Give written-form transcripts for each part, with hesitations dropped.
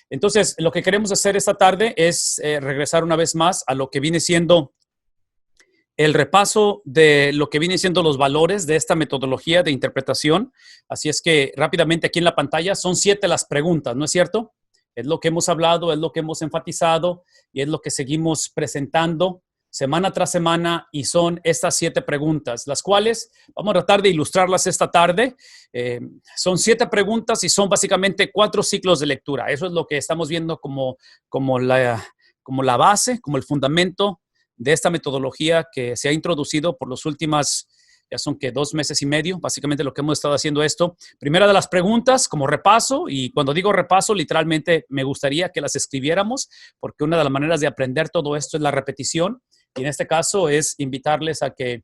Entonces, lo que queremos hacer esta tarde es regresar una vez más a lo que viene siendo el repaso de lo que vienen siendo los valores de esta metodología de interpretación. Así es que rápidamente aquí en la pantalla son 7 las preguntas, ¿no es cierto? Es lo que hemos hablado, es lo que hemos enfatizado y es lo que seguimos presentando semana tras semana, y son estas 7 preguntas, las cuales vamos a tratar de ilustrarlas esta tarde. Son 7 preguntas y son básicamente 4 ciclos de lectura. Eso es lo que estamos viendo como la base, como el fundamento de esta metodología que se ha introducido por los últimos, ya son que 2 meses y medio, básicamente lo que hemos estado haciendo esto. Primera de las preguntas, como repaso, y cuando digo repaso, literalmente me gustaría que las escribiéramos, porque una de las maneras de aprender todo esto es la repetición, y en este caso es invitarles a que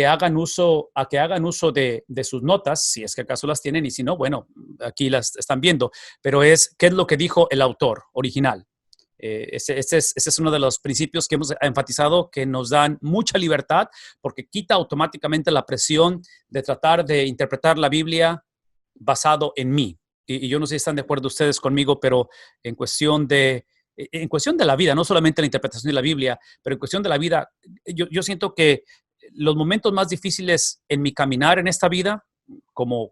hagan uso de sus notas, si es que acaso las tienen, y si no, bueno, aquí las están viendo, pero qué es lo que dijo el autor original. Ese es uno de los principios que hemos enfatizado, que nos dan mucha libertad porque quita automáticamente la presión de tratar de interpretar la Biblia basado en mí. Y yo no sé si están de acuerdo ustedes conmigo, pero en cuestión de la vida, no solamente la interpretación de la Biblia, pero en cuestión de la vida, yo siento que los momentos más difíciles en mi caminar en esta vida, como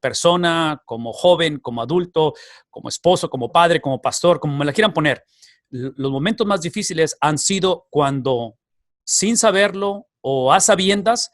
persona, como joven, como adulto, como esposo, como padre, como pastor, como me la quieran poner, los momentos más difíciles han sido cuando, sin saberlo o a sabiendas,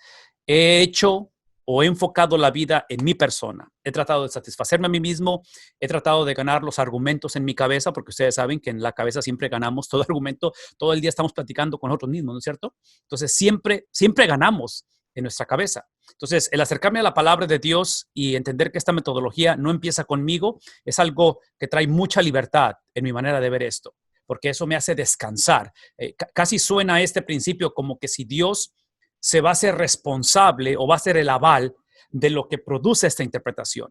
he hecho o he enfocado la vida en mi persona. He tratado de satisfacerme a mí mismo, he tratado de ganar los argumentos en mi cabeza, porque ustedes saben que en la cabeza siempre ganamos todo argumento, todo el día estamos platicando con nosotros mismos, ¿no es cierto? Entonces siempre ganamos en nuestra cabeza. Entonces, el acercarme a la palabra de Dios y entender que esta metodología no empieza conmigo es algo que trae mucha libertad en mi manera de ver esto, porque eso me hace descansar. Casi suena este principio como que si Dios se va a ser responsable o va a ser el aval de lo que produce esta interpretación.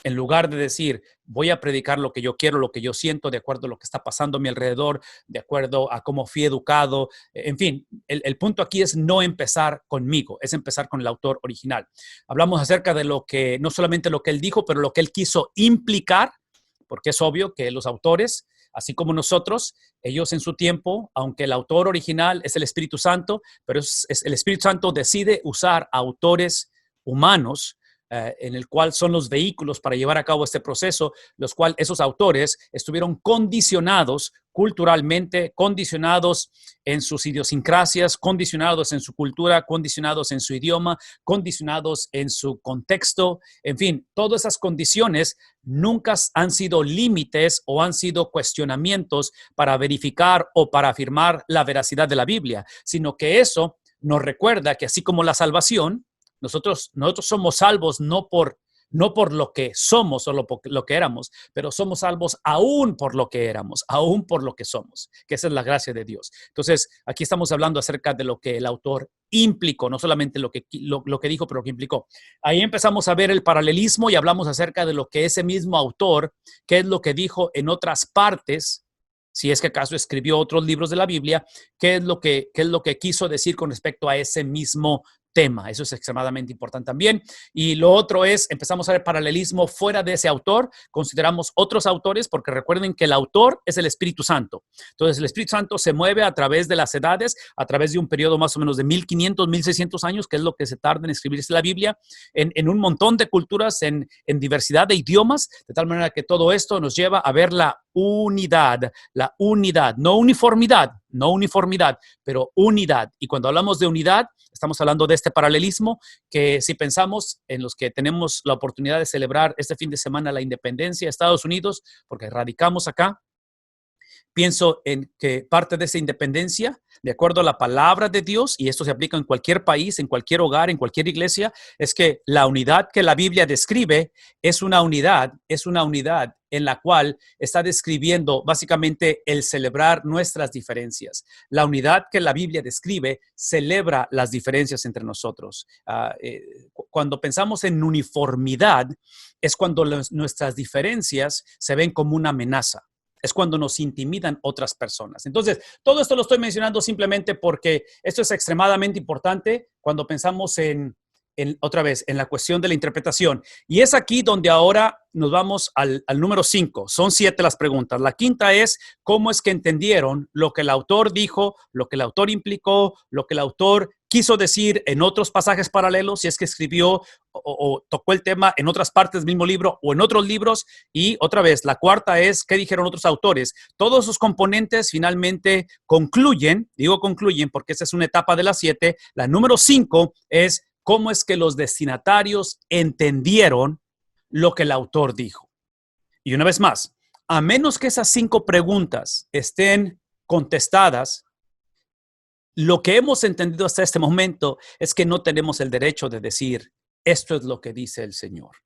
En lugar de decir, voy a predicar lo que yo quiero, lo que yo siento, de acuerdo a lo que está pasando a mi alrededor, de acuerdo a cómo fui educado. En fin, el punto aquí es no empezar conmigo, es empezar con el autor original. Hablamos acerca de lo que, no solamente lo que él dijo, pero lo que él quiso implicar, porque es obvio que los autores, así como nosotros, ellos en su tiempo, aunque el autor original es el Espíritu Santo, pero el Espíritu Santo decide usar autores humanos, en el cual son los vehículos para llevar a cabo este proceso, los cuales esos autores estuvieron condicionados culturalmente, condicionados en sus idiosincrasias, condicionados en su cultura, condicionados en su idioma, condicionados en su contexto. En fin, todas esas condiciones nunca han sido límites o han sido cuestionamientos para verificar o para afirmar la veracidad de la Biblia, sino que eso nos recuerda que así como la salvación, nosotros somos salvos no por lo que somos o lo que éramos, pero somos salvos aún por lo que éramos, aún por lo que somos, que esa es la gracia de Dios. Entonces, aquí estamos hablando acerca de lo que el autor implicó, no solamente lo que dijo, pero lo que implicó. Ahí empezamos a ver el paralelismo y hablamos acerca de lo que ese mismo autor, qué es lo que dijo en otras partes, si es que acaso escribió otros libros de la Biblia, qué es lo que quiso decir con respecto a ese mismo tema. Eso es extremadamente importante también. Y lo otro es, empezamos a ver paralelismo fuera de ese autor, consideramos otros autores, porque recuerden que el autor es el Espíritu Santo. Entonces, el Espíritu Santo se mueve a través de las edades, a través de un periodo más o menos de 1500, 1600 años, que es lo que se tarda en escribirse la Biblia, en un montón de culturas, en diversidad de idiomas, de tal manera que todo esto nos lleva a ver la unidad, no uniformidad, pero unidad. Y cuando hablamos de unidad, estamos hablando de este paralelismo que, si pensamos en los que tenemos la oportunidad de celebrar este fin de semana la independencia de Estados Unidos, porque radicamos acá, pienso en que parte de esa independencia, de acuerdo a la palabra de Dios, y esto se aplica en cualquier país, en cualquier hogar, en cualquier iglesia, es que la unidad que la Biblia describe es una unidad en la cual está describiendo básicamente el celebrar nuestras diferencias. La unidad que la Biblia describe celebra las diferencias entre nosotros. Cuando pensamos en uniformidad, es cuando nuestras diferencias se ven como una amenaza. Es cuando nos intimidan otras personas. Entonces, todo esto lo estoy mencionando simplemente porque esto es extremadamente importante cuando pensamos en otra vez, en la cuestión de la interpretación. Y es aquí donde ahora nos vamos al número 5. Son 7 las preguntas. La quinta es, ¿cómo es que entendieron lo que el autor dijo, lo que el autor implicó, lo que el autor quiso decir en otros pasajes paralelos, si es que escribió o tocó el tema en otras partes del mismo libro o en otros libros? Y otra vez, la cuarta es, ¿qué dijeron otros autores? Todos sus componentes finalmente concluyen, digo concluyen porque esa es una etapa de las 7. La número 5 es, ¿cómo es que los destinatarios entendieron lo que el autor dijo? Y una vez más, a menos que esas 5 preguntas estén contestadas, lo que hemos entendido hasta este momento es que no tenemos el derecho de decir, esto es lo que dice el Señor.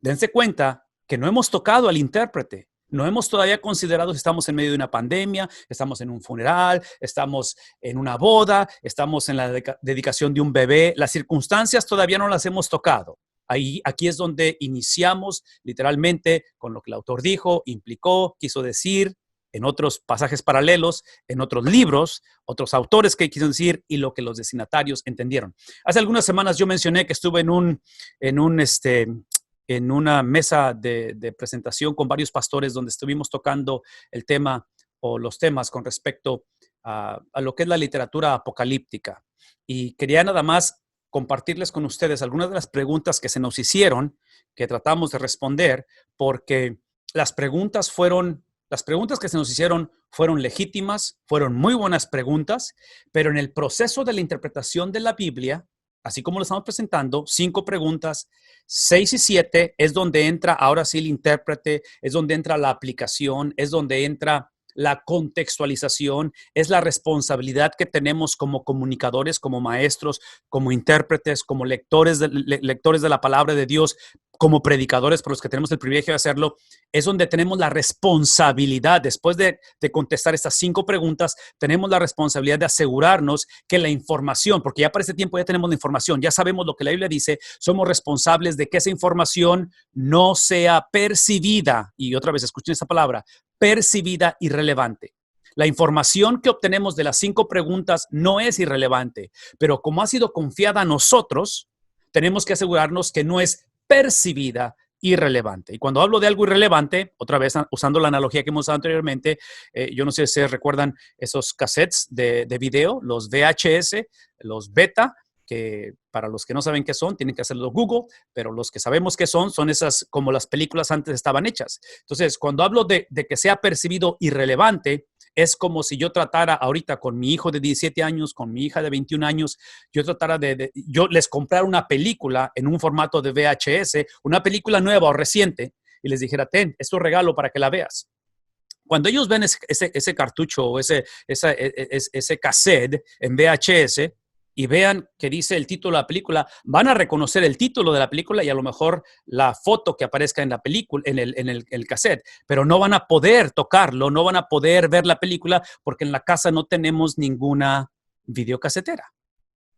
Dense cuenta que no hemos tocado al intérprete. No hemos todavía considerado si estamos en medio de una pandemia, estamos en un funeral, estamos en una boda, estamos en la dedicación de un bebé. Las circunstancias todavía no las hemos tocado. Aquí es donde iniciamos literalmente con lo que el autor dijo, implicó, quiso decir, en otros pasajes paralelos, en otros libros, otros autores que quiso decir y lo que los destinatarios entendieron. Hace algunas semanas yo mencioné que estuve en una mesa de presentación con varios pastores donde estuvimos tocando el tema o los temas con respecto a lo que es la literatura apocalíptica. Y quería nada más compartirles con ustedes algunas de las preguntas que se nos hicieron, que tratamos de responder, porque las preguntas que se nos hicieron fueron legítimas, fueron muy buenas preguntas, pero en el proceso de la interpretación de la Biblia, así como lo estamos presentando, 5 preguntas, 6 y 7 es donde entra ahora sí el intérprete, es donde entra la aplicación, es donde entra la contextualización, es la responsabilidad que tenemos como comunicadores, como maestros, como intérpretes, como lectores de la palabra de Dios, como predicadores por los que tenemos el privilegio de hacerlo. Es donde tenemos la responsabilidad, después de contestar estas 5 preguntas, tenemos la responsabilidad de asegurarnos que la información, porque ya para este tiempo ya tenemos la información, ya sabemos lo que la Biblia dice, somos responsables de que esa información no sea percibida, y otra vez escuchen esa palabra, percibida irrelevante. La información que obtenemos de las 5 preguntas no es irrelevante, pero como ha sido confiada a nosotros, tenemos que asegurarnos que no es percibida irrelevante. Y cuando hablo de algo irrelevante, otra vez usando la analogía que hemos usado anteriormente, yo no sé si recuerdan esos cassettes de video, los VHS, los beta, que para los que no saben qué son, tienen que hacerlo Google, pero los que sabemos qué son esas como las películas antes estaban hechas. Entonces, cuando hablo de que sea percibido irrelevante, es como si yo tratara ahorita con mi hijo de 17 años, con mi hija de 21 años, yo tratara yo les comprara una película en un formato de VHS, una película nueva o reciente, y les dijera, ten, es tu regalo para que la veas. Cuando ellos ven ese cartucho o ese cassette en VHS, y vean que dice el título de la película, van a reconocer el título de la película y a lo mejor la foto que aparezca en la película, en el cassette, pero no van a poder tocarlo, no van a poder ver la película porque en la casa no tenemos ninguna videocasetera.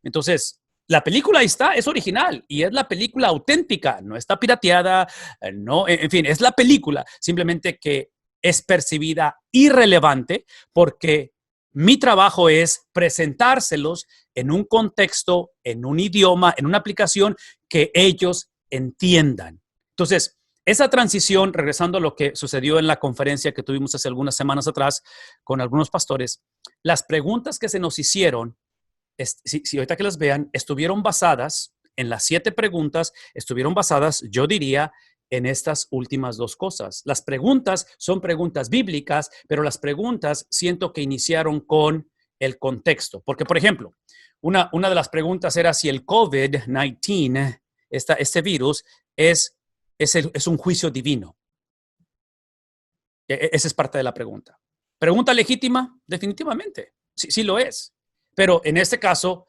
Entonces, la película ahí está, es original y es la película auténtica, no está pirateada, no, en fin, es la película, simplemente que es percibida irrelevante porque mi trabajo es presentárselos en un contexto, en un idioma, en una aplicación que ellos entiendan. Entonces, esa transición, regresando a lo que sucedió en la conferencia que tuvimos hace algunas semanas atrás con algunos pastores, las preguntas que se nos hicieron, si ahorita que las vean, estuvieron basadas en las 7 preguntas, estuvieron basadas, yo diría, en estas últimas 2 cosas. Las preguntas son preguntas bíblicas, pero las preguntas siento que iniciaron con el contexto. Porque, por ejemplo, una de las preguntas era si el COVID-19, este virus, es un juicio divino. Esa es parte de la pregunta. ¿Pregunta legítima? Definitivamente. Sí lo es. Pero en este caso,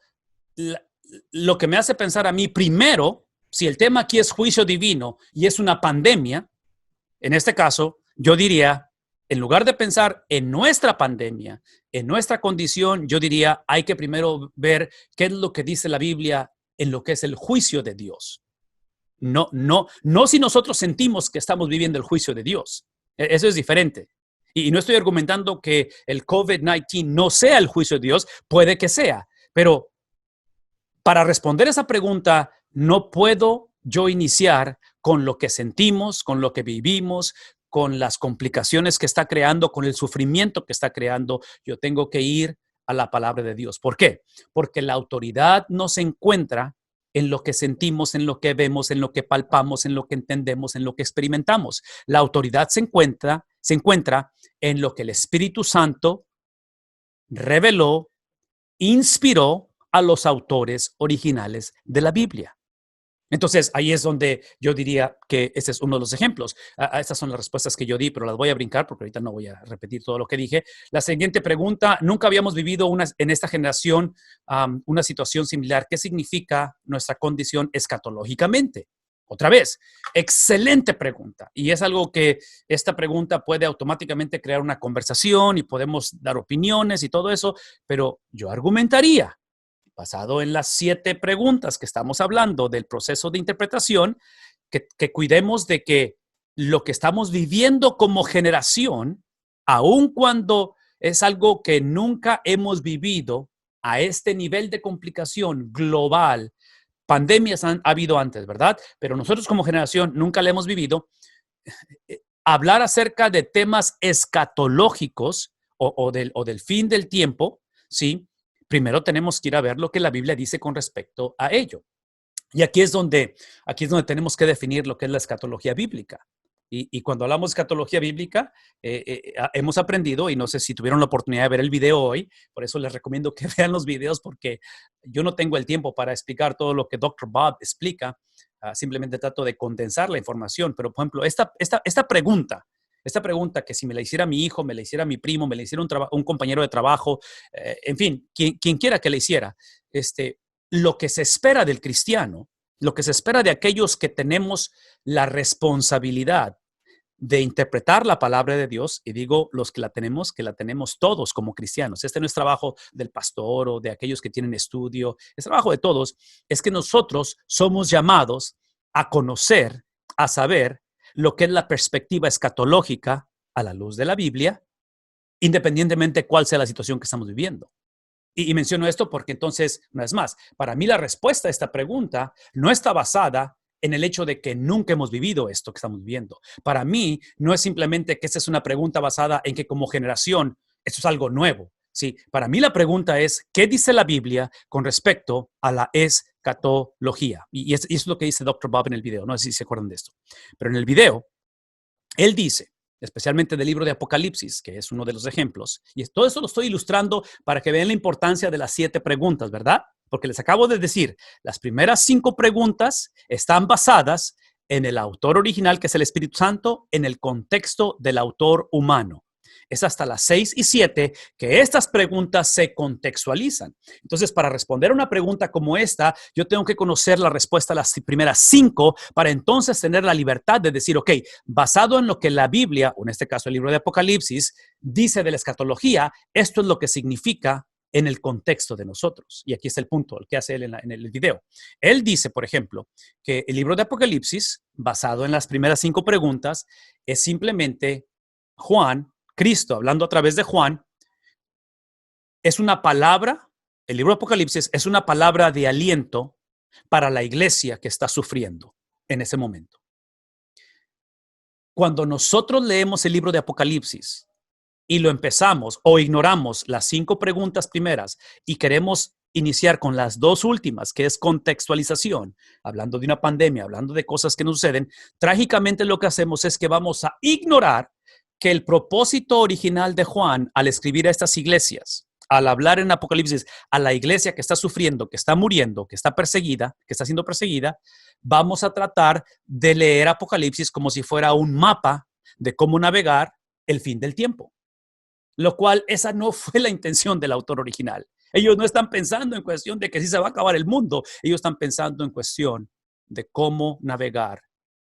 lo que me hace pensar a mí primero, si el tema aquí es juicio divino y es una pandemia, en este caso, yo diría, en lugar de pensar en nuestra pandemia, en nuestra condición, yo diría, hay que primero ver qué es lo que dice la Biblia en lo que es el juicio de Dios. No si nosotros sentimos que estamos viviendo el juicio de Dios. Eso es diferente. Y no estoy argumentando que el COVID-19 no sea el juicio de Dios, puede que sea, pero Para responder esa pregunta, no puedo yo iniciar con lo que sentimos, con lo que vivimos, con las complicaciones que está creando, con el sufrimiento que está creando. Yo tengo que ir a la palabra de Dios. ¿Por qué? Porque la autoridad no se encuentra en lo que sentimos, en lo que vemos, en lo que palpamos, en lo que entendemos, en lo que experimentamos. La autoridad se encuentra en lo que el Espíritu Santo reveló, inspiró a los autores originales de la Biblia. Entonces, ahí es donde yo diría que ese es uno de los ejemplos. Estas son las respuestas que yo di, pero las voy a brincar porque ahorita no voy a repetir todo lo que dije. La siguiente pregunta: nunca habíamos vivido en esta generación una situación similar. ¿Qué significa nuestra condición escatológicamente? Otra vez, excelente pregunta. Y es algo que esta pregunta puede automáticamente crear una conversación y podemos dar opiniones y todo eso, pero yo argumentaría, basado en las 7 preguntas que estamos hablando del proceso de interpretación, que cuidemos de que lo que estamos viviendo como generación, aun cuando es algo que nunca hemos vivido a este nivel de complicación global, pandemias ha habido antes, ¿verdad? Pero nosotros como generación nunca la hemos vivido. Hablar acerca de temas escatológicos o del fin del tiempo, ¿sí? Primero tenemos que ir a ver lo que la Biblia dice con respecto a ello. Y aquí es donde tenemos que definir lo que es la escatología bíblica. Y cuando hablamos de escatología bíblica, hemos aprendido, y no sé si tuvieron la oportunidad de ver el video hoy, por eso les recomiendo que vean los videos, porque yo no tengo el tiempo para explicar todo lo que Dr. Bob explica. Simplemente trato de condensar la información. Pero, por ejemplo, esta pregunta que si me la hiciera mi hijo, me la hiciera mi primo, me la hiciera un compañero de trabajo, en fin, quien quiera que la hiciera, lo que se espera del cristiano, lo que se espera de aquellos que tenemos la responsabilidad de interpretar la palabra de Dios, y digo los que la tenemos todos como cristianos. Este no es trabajo del pastor o de aquellos que tienen estudio, es trabajo de todos, es que nosotros somos llamados a conocer, a saber lo que es la perspectiva escatológica a la luz de la Biblia, independientemente de cuál sea la situación que estamos viviendo. Y menciono esto porque entonces, una vez más, para mí la respuesta a esta pregunta no está basada en el hecho de que nunca hemos vivido esto que estamos viviendo. Para mí, no es simplemente que esta es una pregunta basada en que como generación esto es algo nuevo. Sí, para mí la pregunta es, ¿qué dice la Biblia con respecto a la escatología? Y es lo que dice Dr. Bob en el video. No sé si se acuerdan de esto. Pero en el video, él dice, especialmente del libro de Apocalipsis, que es uno de los ejemplos, y todo eso lo estoy ilustrando para que vean la importancia de las 7 preguntas, ¿verdad? Porque les acabo de decir, las primeras 5 preguntas están basadas en el autor original, que es el Espíritu Santo, en el contexto del autor humano. Es hasta las 6 y 7 que estas preguntas se contextualizan. Entonces, para responder a una pregunta como esta, yo tengo que conocer la respuesta a las primeras 5 para entonces tener la libertad de decir, ok, basado en lo que la Biblia, o en este caso el libro de Apocalipsis, dice de la escatología, esto es lo que significa en el contexto de nosotros. Y aquí está el punto, el que hace él en el video. Él dice, por ejemplo, que el libro de Apocalipsis, basado en las primeras 5 preguntas, es simplemente Cristo, hablando a través de Juan, es una palabra, el libro de Apocalipsis es una palabra de aliento para la iglesia que está sufriendo en ese momento. Cuando nosotros leemos el libro de Apocalipsis y lo empezamos o ignoramos las 5 preguntas primeras y queremos iniciar con las 2 últimas, que es contextualización, hablando de una pandemia, hablando de cosas que nos suceden, trágicamente lo que hacemos es que vamos a ignorar que el propósito original de Juan al escribir a estas iglesias, al hablar en Apocalipsis a la iglesia que está sufriendo, que está muriendo, que está perseguida, que está siendo perseguida, vamos a tratar de leer Apocalipsis como si fuera un mapa de cómo navegar el fin del tiempo. Lo cual esa no fue la intención del autor original. Ellos no están pensando en cuestión de que sí se va a acabar el mundo. Ellos están pensando en cuestión de cómo navegar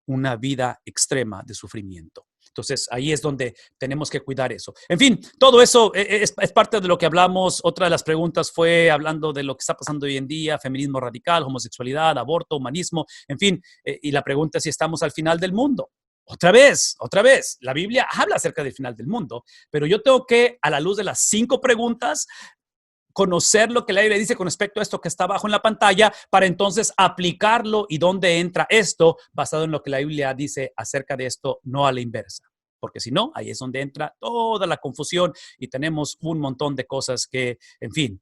una vida extrema de sufrimiento. Entonces, ahí es donde tenemos que cuidar eso. En fin, todo eso es parte de lo que hablamos. Otra de las preguntas fue hablando de lo que está pasando hoy en día, feminismo radical, homosexualidad, aborto, humanismo, en fin. Y la pregunta es si estamos al final del mundo. Otra vez, la Biblia habla acerca del final del mundo, pero yo tengo que, a la luz de las 5 preguntas, conocer lo que la Biblia dice con respecto a esto que está abajo en la pantalla para entonces aplicarlo y dónde entra esto basado en lo que la Biblia dice acerca de esto, no a la inversa. Porque si no, ahí es donde entra toda la confusión y tenemos un montón de cosas que, en fin,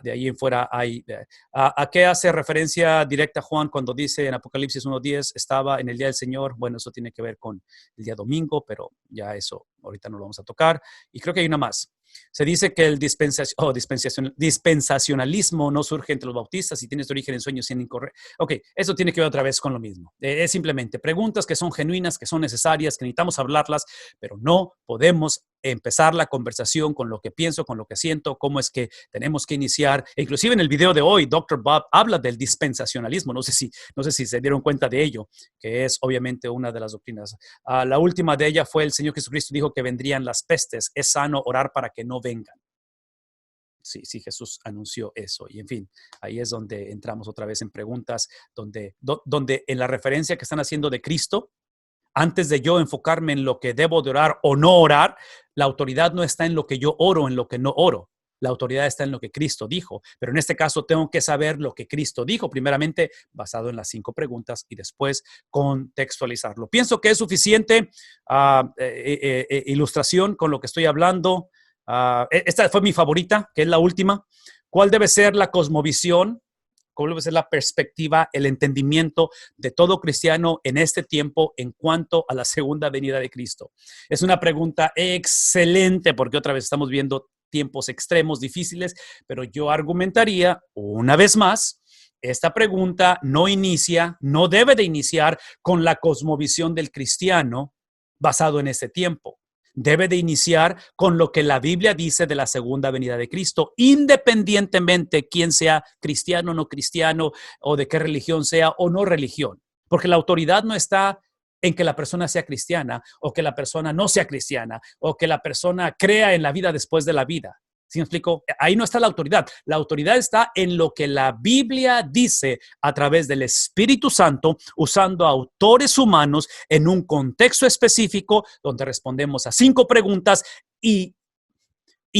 de ahí en fuera hay. ¿A qué hace referencia directa Juan cuando dice en Apocalipsis 1:10 estaba en el día del Señor? Bueno, eso tiene que ver con el día domingo, pero ya eso ahorita no lo vamos a tocar. Y creo que hay una más. Se dice que el dispensacionalismo no surge entre los bautistas y tiene su origen en sueños sin incorrecto. Ok, eso tiene que ver otra vez con lo mismo. Es simplemente preguntas que son genuinas, que son necesarias, que necesitamos hablarlas, pero no podemos empezar la conversación con lo que pienso, con lo que siento, cómo es que tenemos que iniciar. E inclusive en el video de hoy, Dr. Bob habla del dispensacionalismo. No sé si se dieron cuenta de ello, que es obviamente una de las doctrinas. La última de ella fue el Señor Jesucristo dijo que vendrían las pestes. Es sano orar para que no vengan. Sí, Jesús anunció eso. Y en fin, ahí es donde entramos otra vez en preguntas, donde en la referencia que están haciendo de Cristo, antes de yo enfocarme en lo que debo de orar o no orar, la autoridad no está en lo que yo oro, en lo que no oro. La autoridad está en lo que Cristo dijo. Pero en este caso tengo que saber lo que Cristo dijo, primeramente basado en las 5 preguntas y después contextualizarlo. Pienso que es suficiente ilustración con lo que estoy hablando. Esta fue mi favorita, que es la última. ¿Cuál debe ser la cosmovisión? ¿Cuál debe ser la perspectiva, el entendimiento de todo cristiano en este tiempo en cuanto a la segunda venida de Cristo? Es una pregunta excelente porque otra vez estamos viendo tiempos extremos, difíciles, pero yo argumentaría una vez más, esta pregunta no debe de iniciar con la cosmovisión del cristiano basado en ese tiempo. Debe de iniciar con lo que la Biblia dice de la segunda venida de Cristo, independientemente quién sea cristiano, no cristiano, o de qué religión sea o no religión. Porque la autoridad no está en que la persona sea cristiana o que la persona no sea cristiana o que la persona crea en la vida después de la vida. ¿Sí me explico? Ahí no está la autoridad. La autoridad está en lo que la Biblia dice a través del Espíritu Santo, usando autores humanos en un contexto específico donde respondemos a 5 preguntas y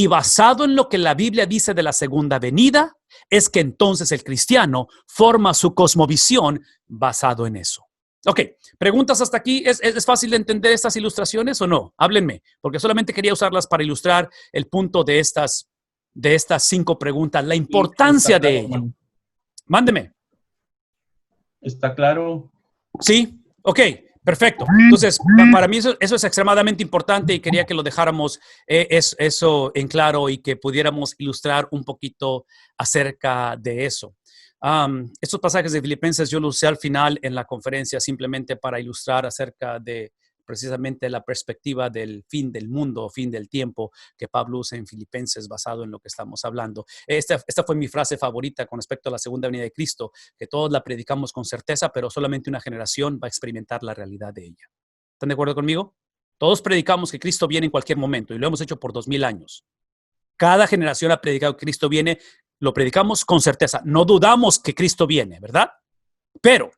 basado en lo que la Biblia dice de la segunda venida, es que entonces el cristiano forma su cosmovisión basado en eso. Ok, ¿preguntas hasta aquí? ¿Es fácil de entender estas ilustraciones o no? Háblenme, porque solamente quería usarlas para ilustrar el punto de estas 5 preguntas, la importancia de ello. Mándeme. ¿Está claro? Sí, ok, perfecto. Entonces, para mí eso es extremadamente importante y quería que lo dejáramos eso en claro y que pudiéramos ilustrar un poquito acerca de eso. Estos pasajes de Filipenses yo los usé al final en la conferencia simplemente para ilustrar acerca de precisamente la perspectiva del fin del mundo, fin del tiempo que Pablo usa en Filipenses basado en lo que estamos hablando. Esta fue mi frase favorita con respecto a la segunda venida de Cristo, que todos la predicamos con certeza, pero solamente una generación va a experimentar la realidad de ella. ¿Están de acuerdo conmigo? Todos predicamos que Cristo viene en cualquier momento y lo hemos hecho por 2000 años. Cada generación ha predicado que Cristo viene, lo predicamos con certeza. No dudamos que Cristo viene, ¿verdad? Pero,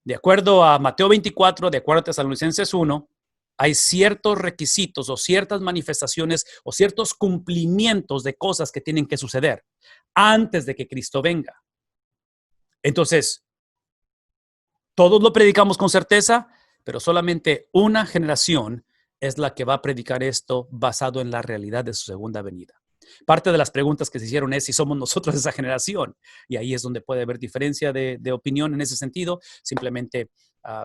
de acuerdo a Mateo 24, de acuerdo a Tesalonicenses 1, hay ciertos requisitos o ciertas manifestaciones o ciertos cumplimientos de cosas que tienen que suceder antes de que Cristo venga. Entonces, todos lo predicamos con certeza, pero solamente una generación es la que va a predicar esto basado en la realidad de su segunda venida. Parte de las preguntas que se hicieron es si somos nosotros esa generación. Y ahí es donde puede haber diferencia de opinión en ese sentido. Simplemente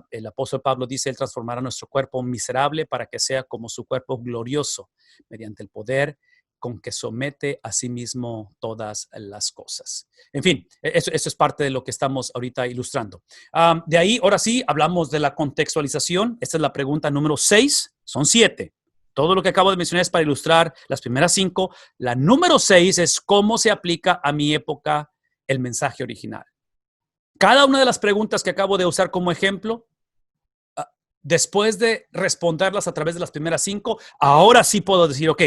el apóstol Pablo dice, él transformará nuestro cuerpo miserable para que sea como su cuerpo glorioso, mediante el poder con que somete a sí mismo todas las cosas. En fin, eso es parte de lo que estamos ahorita ilustrando. De ahí, ahora sí, hablamos de la contextualización. Esta es la pregunta número 6. Son 7. Todo lo que acabo de mencionar es para ilustrar las primeras 5. La número 6 es cómo se aplica a mi época el mensaje original. Cada una de las preguntas que acabo de usar como ejemplo, después de responderlas a través de las primeras 5, ahora sí puedo decir, ok,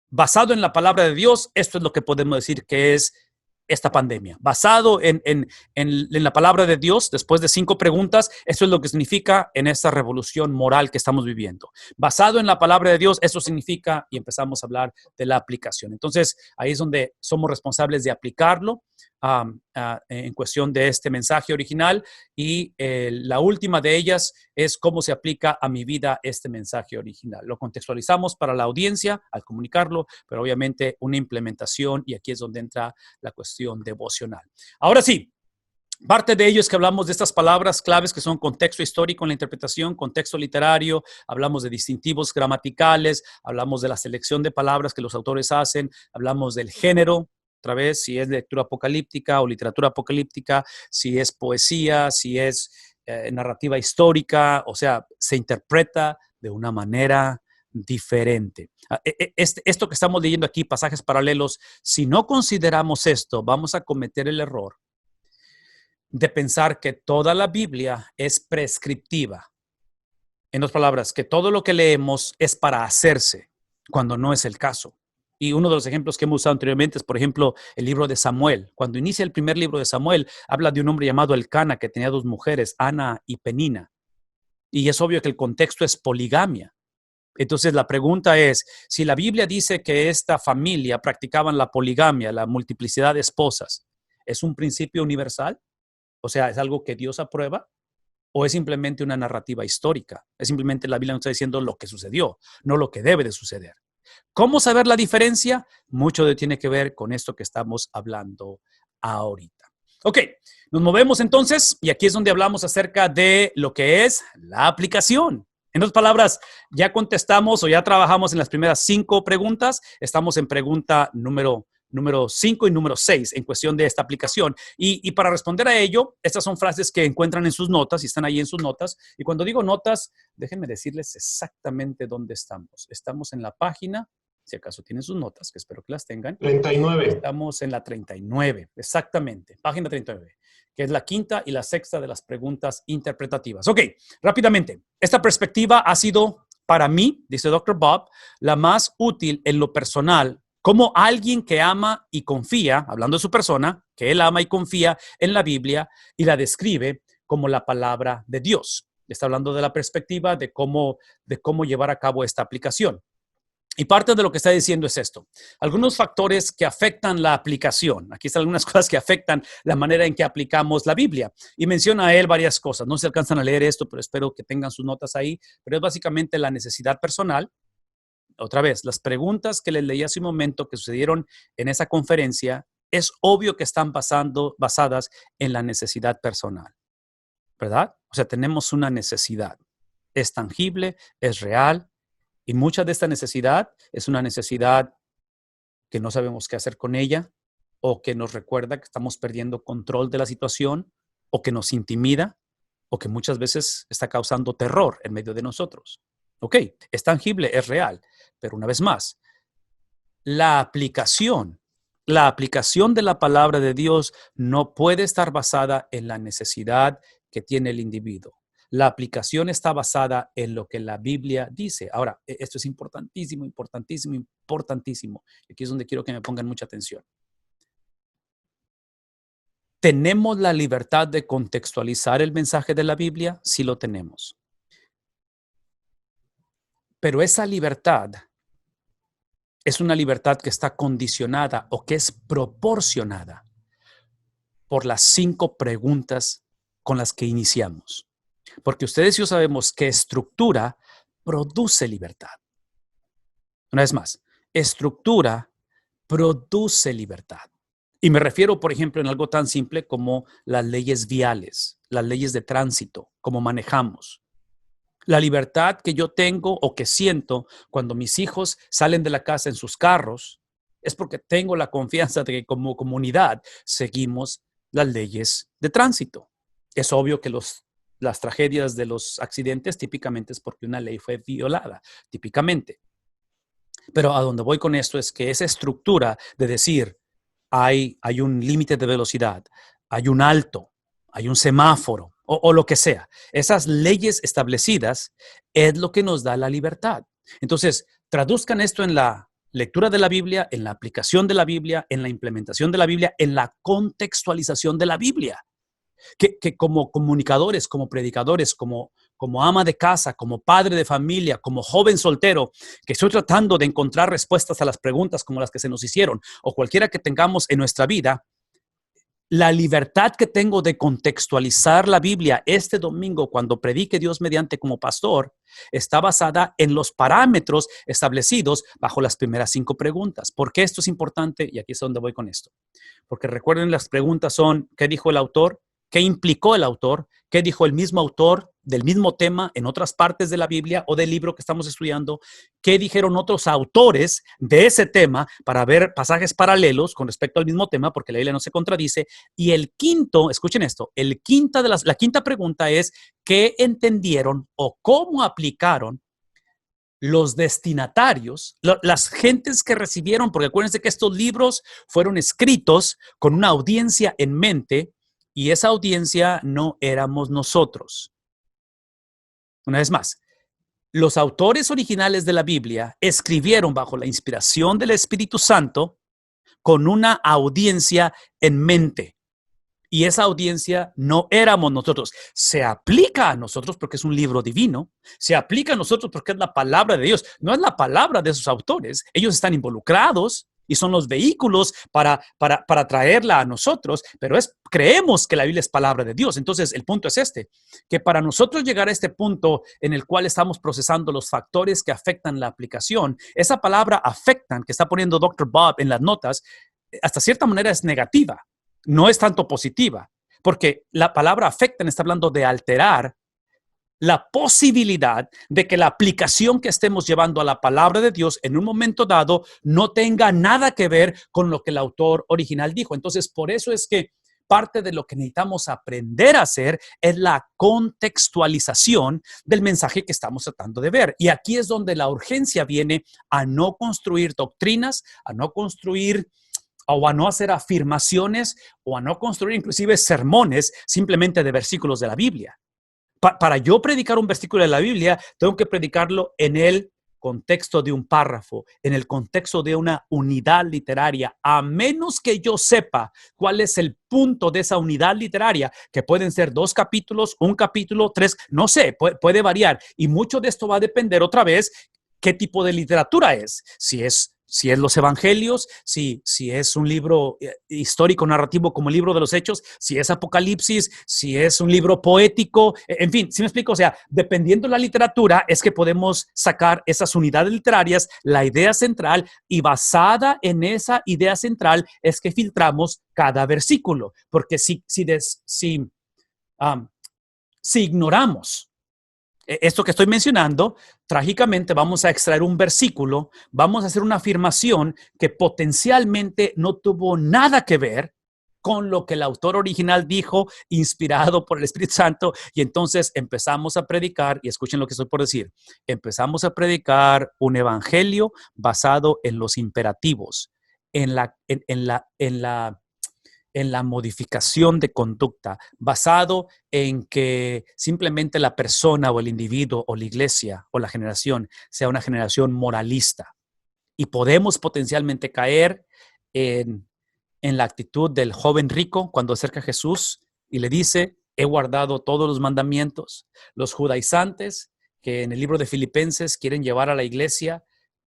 basado en la palabra de Dios, esto es lo que podemos decir que es esta pandemia. Basado en la palabra de Dios, después de 5 preguntas, eso es lo que significa en esta revolución moral que estamos viviendo. Basado en la palabra de Dios, eso significa, y empezamos a hablar de la aplicación. Entonces, ahí es donde somos responsables de aplicarlo en cuestión de este mensaje original, y la última de ellas es cómo se aplica a mi vida este mensaje original. Lo contextualizamos para la audiencia al comunicarlo, pero obviamente una implementación, y aquí es donde entra la cuestión devocional. Ahora sí, parte de ello es que hablamos de estas palabras claves que son contexto histórico en la interpretación, contexto literario, hablamos de distintivos gramaticales, hablamos de la selección de palabras que los autores hacen, hablamos del género, otra vez, si es lectura apocalíptica o literatura apocalíptica, si es poesía, si es narrativa histórica, o sea, se interpreta de una manera diferente. Esto que estamos leyendo aquí, pasajes paralelos, si no consideramos esto, vamos a cometer el error de pensar que toda la Biblia es prescriptiva. En otras palabras, que todo lo que leemos es para hacerse, cuando no es el caso. Y uno de los ejemplos que hemos usado anteriormente es, por ejemplo, el libro de Samuel. Cuando inicia el primer libro de Samuel, habla de un hombre llamado Elcana que tenía 2 mujeres, Ana y Penina. Y es obvio que el contexto es poligamia. Entonces la pregunta es, si la Biblia dice que esta familia practicaban la poligamia, la multiplicidad de esposas, ¿es un principio universal? O sea, ¿es algo que Dios aprueba? ¿O es simplemente una narrativa histórica? Es simplemente la Biblia nos está diciendo lo que sucedió, no lo que debe de suceder. ¿Cómo saber la diferencia? Mucho tiene que ver con esto que estamos hablando ahorita. Ok, nos movemos entonces, y aquí es donde hablamos acerca de lo que es la aplicación. En otras palabras, ya contestamos o ya trabajamos en las primeras 5 preguntas. Estamos en pregunta número 5 y número 6 en cuestión de esta aplicación. Y para responder a ello, estas son frases que encuentran en sus notas y están ahí en sus notas. Y cuando digo notas, déjenme decirles exactamente dónde estamos. Estamos en la página, si acaso tienen sus notas, que espero que las tengan. 39. Estamos en la 39, exactamente, página 39, que es la 5ª y la 6ª de las preguntas interpretativas. Ok, rápidamente. Esta perspectiva ha sido, para mí, dice Dr. Bob, la más útil en lo personal, como alguien que ama y confía, hablando de su persona, que él ama y confía en la Biblia y la describe como la palabra de Dios. Está hablando de la perspectiva de cómo llevar a cabo esta aplicación. Y parte de lo que está diciendo es esto. Algunos factores que afectan la aplicación. Aquí están algunas cosas que afectan la manera en que aplicamos la Biblia. Y menciona a él varias cosas. No se alcanzan a leer esto, pero espero que tengan sus notas ahí. Pero es básicamente la necesidad personal. Otra vez, las preguntas que les leí hace un momento que sucedieron en esa conferencia, es obvio que están basadas en la necesidad personal. ¿Verdad? O sea, tenemos una necesidad. Es tangible, es real. Y mucha de esta necesidad es una necesidad que no sabemos qué hacer con ella, o que nos recuerda que estamos perdiendo control de la situación, o que nos intimida, o que muchas veces está causando terror en medio de nosotros. Ok, es tangible, es real, pero una vez más, la aplicación de la palabra de Dios no puede estar basada en la necesidad que tiene el individuo. La aplicación está basada en lo que la Biblia dice. Ahora, esto es importantísimo, importantísimo, importantísimo. Aquí es donde quiero que me pongan mucha atención. ¿Tenemos la libertad de contextualizar el mensaje de la Biblia? Sí lo tenemos. Pero esa libertad es una libertad que está condicionada o que es proporcionada por las 5 preguntas con las que iniciamos. Porque ustedes y yo sabemos que estructura produce libertad. Una vez más, estructura produce libertad. Y me refiero, por ejemplo, en algo tan simple como las leyes viales, las leyes de tránsito, cómo manejamos. La libertad que yo tengo o que siento cuando mis hijos salen de la casa en sus carros es porque tengo la confianza de que como comunidad seguimos las leyes de tránsito. Es obvio que las tragedias de los accidentes típicamente es porque una ley fue violada, típicamente. Pero a donde voy con esto es que esa estructura de decir hay un límite de velocidad, hay un alto, hay un semáforo o lo que sea. Esas leyes establecidas es lo que nos da la libertad. Entonces, traduzcan esto en la lectura de la Biblia, en la aplicación de la Biblia, en la implementación de la Biblia, en la contextualización de la Biblia. Que como comunicadores, como predicadores, como ama de casa, como padre de familia, como joven soltero, que estoy tratando de encontrar respuestas a las preguntas como las que se nos hicieron, o cualquiera que tengamos en nuestra vida, la libertad que tengo de contextualizar la Biblia este domingo cuando predique Dios mediante como pastor está basada en los parámetros establecidos bajo las primeras 5 preguntas. ¿Por qué esto es importante? Y aquí es donde voy con esto. Porque recuerden, las preguntas son: ¿qué dijo el autor? ¿Qué implicó el autor? ¿Qué dijo el mismo autor del mismo tema en otras partes de la Biblia o del libro que estamos estudiando? ¿Qué dijeron otros autores de ese tema para ver pasajes paralelos con respecto al mismo tema? Porque la Biblia no se contradice. Y el quinto, escuchen esto, la quinta pregunta es: ¿qué entendieron o cómo aplicaron los destinatarios, las gentes que recibieron? Porque acuérdense que estos libros fueron escritos con una audiencia en mente, y esa audiencia no éramos nosotros. Una vez más, los autores originales de la Biblia escribieron bajo la inspiración del Espíritu Santo con una audiencia en mente. Y esa audiencia no éramos nosotros. Se aplica a nosotros porque es un libro divino. Se aplica a nosotros porque es la palabra de Dios. No es la palabra de esos autores. Ellos están involucrados y son los vehículos para traerla a nosotros, pero creemos que la Biblia es palabra de Dios. Entonces, el punto es este, que para nosotros llegar a este punto en el cual estamos procesando los factores que afectan la aplicación, esa palabra afectan que está poniendo Dr. Bob en las notas, hasta cierta manera es negativa, no es tanto positiva, porque la palabra afectan está hablando de alterar la posibilidad de que la aplicación que estemos llevando a la palabra de Dios en un momento dado no tenga nada que ver con lo que el autor original dijo. Entonces, por eso es que parte de lo que necesitamos aprender a hacer es la contextualización del mensaje que estamos tratando de ver. Y aquí es donde la urgencia viene a no construir doctrinas, a no construir o a no hacer afirmaciones o a no construir inclusive sermones simplemente de versículos de la Biblia. Para yo predicar un versículo de la Biblia, tengo que predicarlo en el contexto de un párrafo, en el contexto de una unidad literaria, a menos que yo sepa cuál es el punto de esa unidad literaria, que pueden ser 2 capítulos, 1 capítulo, 3, no sé, puede variar. Y mucho de esto va a depender otra vez qué tipo de literatura es. Si es los evangelios, si es un libro histórico narrativo como el libro de los Hechos, si es Apocalipsis, si es un libro poético, en fin, ¿sí me explico? O sea, dependiendo de la literatura es que podemos sacar esas unidades literarias, la idea central, y basada en esa idea central es que filtramos cada versículo, porque si ignoramos esto que estoy mencionando, trágicamente vamos a extraer un versículo, vamos a hacer una afirmación que potencialmente no tuvo nada que ver con lo que el autor original dijo, inspirado por el Espíritu Santo, y entonces empezamos a predicar, y escuchen lo que estoy por decir, empezamos a predicar un evangelio basado en los imperativos, en la modificación de conducta, basado en que simplemente la persona o el individuo o la iglesia o la generación sea una generación moralista. Y podemos potencialmente caer en la actitud del joven rico cuando acerca a Jesús y le dice: he guardado todos los mandamientos. Los judaizantes que en el libro de Filipenses quieren llevar a la iglesia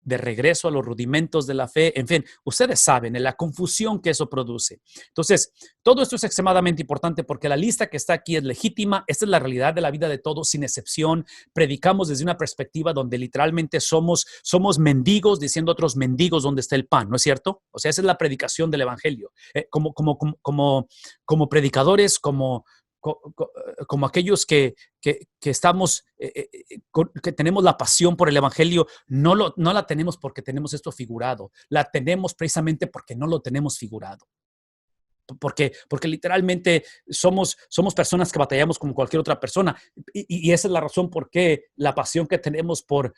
de regreso a los rudimentos de la fe, en fin, ustedes saben, en la confusión que eso produce. Entonces, todo esto es extremadamente importante porque la lista que está aquí es legítima. Esta es la realidad de la vida de todos, sin excepción. Predicamos desde una perspectiva donde literalmente somos mendigos diciendo a otros mendigos dónde está el pan, ¿no es cierto? O sea, esa es la predicación del evangelio. Como predicadores, como aquellos que estamos, que tenemos la pasión por el evangelio, no la tenemos porque tenemos esto figurado, la tenemos precisamente porque no lo tenemos figurado. Porque literalmente somos personas que batallamos como cualquier otra persona, y esa es la razón por qué la pasión que tenemos por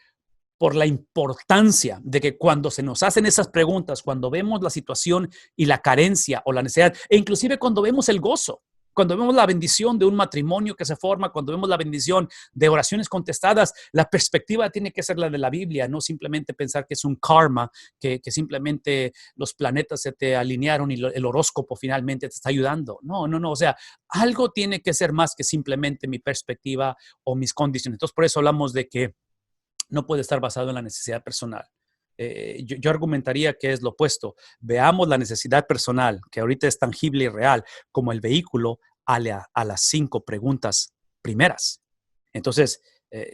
la importancia de que cuando se nos hacen esas preguntas, cuando vemos la situación y la carencia o la necesidad, e inclusive cuando vemos el gozo, Cuando vemos la bendición de un matrimonio que se forma, cuando vemos la bendición de oraciones contestadas, la perspectiva tiene que ser la de la Biblia, no simplemente pensar que es un karma, que simplemente los planetas se te alinearon y el horóscopo finalmente te está ayudando. No, no, no. O sea, algo tiene que ser más que simplemente mi perspectiva o mis condiciones. Entonces, por eso hablamos de que no puede estar basado en la necesidad personal. Yo argumentaría que es lo opuesto. Veamos la necesidad personal, que ahorita es tangible y real, como el vehículo a las 5 preguntas primeras. Entonces,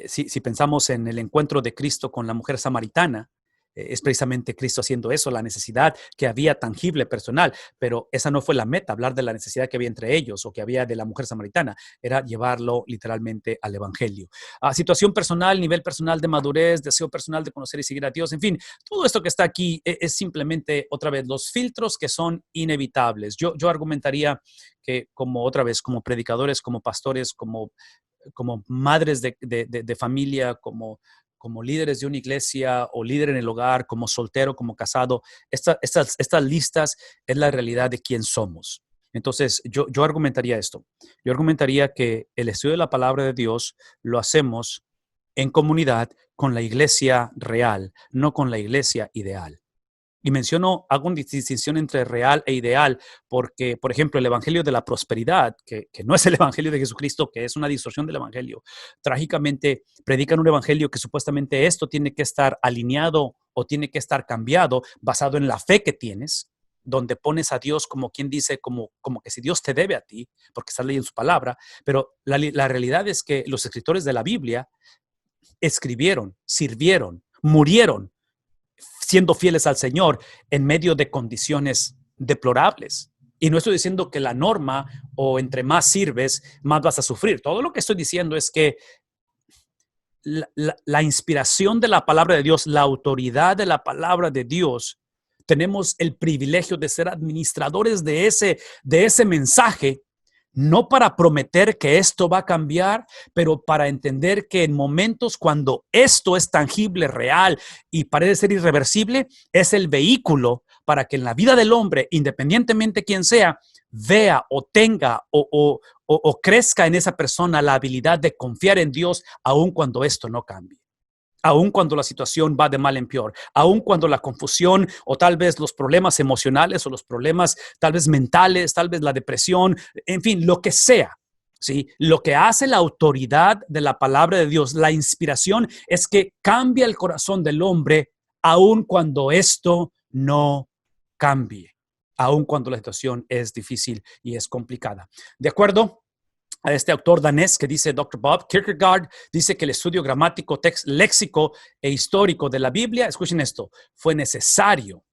si pensamos en el encuentro de Cristo con la mujer samaritana, es precisamente Cristo haciendo eso, la necesidad que había tangible, personal, pero esa no fue la meta, hablar de la necesidad que había entre ellos o que había de la mujer samaritana, era llevarlo literalmente al evangelio. Situación personal, nivel personal de madurez, deseo personal de conocer y seguir a Dios, en fin, todo esto que está aquí es simplemente, otra vez, los filtros que son inevitables. Yo argumentaría que como predicadores, como pastores, como madres de familia, como líderes de una iglesia o líder en el hogar, como soltero, como casado, estas listas es la realidad de quién somos. Entonces, yo argumentaría esto. Yo argumentaría que el estudio de la palabra de Dios lo hacemos en comunidad con la iglesia real, no con la iglesia ideal. Y hago una distinción entre real e ideal, porque, por ejemplo, el evangelio de la prosperidad, que no es el evangelio de Jesucristo, que es una distorsión del evangelio, trágicamente predican un evangelio que supuestamente esto tiene que estar alineado o tiene que estar cambiado basado en la fe que tienes, donde pones a Dios como quien dice, como que si Dios te debe a ti, porque estás leyendo su palabra, pero la realidad es que los escritores de la Biblia escribieron, sirvieron, murieron, siendo fieles al Señor en medio de condiciones deplorables. Y no estoy diciendo que la norma o entre más sirves, más vas a sufrir. Todo lo que estoy diciendo es que la inspiración de la palabra de Dios, la autoridad de la palabra de Dios, tenemos el privilegio de ser administradores de ese mensaje, no para prometer que esto va a cambiar, pero para entender que en momentos cuando esto es tangible, real y parece ser irreversible, es el vehículo para que en la vida del hombre, independientemente quién sea, vea o tenga o crezca en esa persona la habilidad de confiar en Dios aun cuando esto no cambie. Aun cuando la situación va de mal en peor, aun cuando la confusión o tal vez los problemas emocionales o los problemas tal vez mentales, tal vez la depresión, en fin, lo que sea, ¿sí? Lo que hace la autoridad de la palabra de Dios, la inspiración, es que cambia el corazón del hombre aun cuando esto no cambie, aun cuando la situación es difícil y es complicada. ¿De acuerdo? A este autor danés que dice Dr. Bob Kierkegaard, dice que el estudio gramático, léxico e histórico de la Biblia, escuchen esto, fue necesario.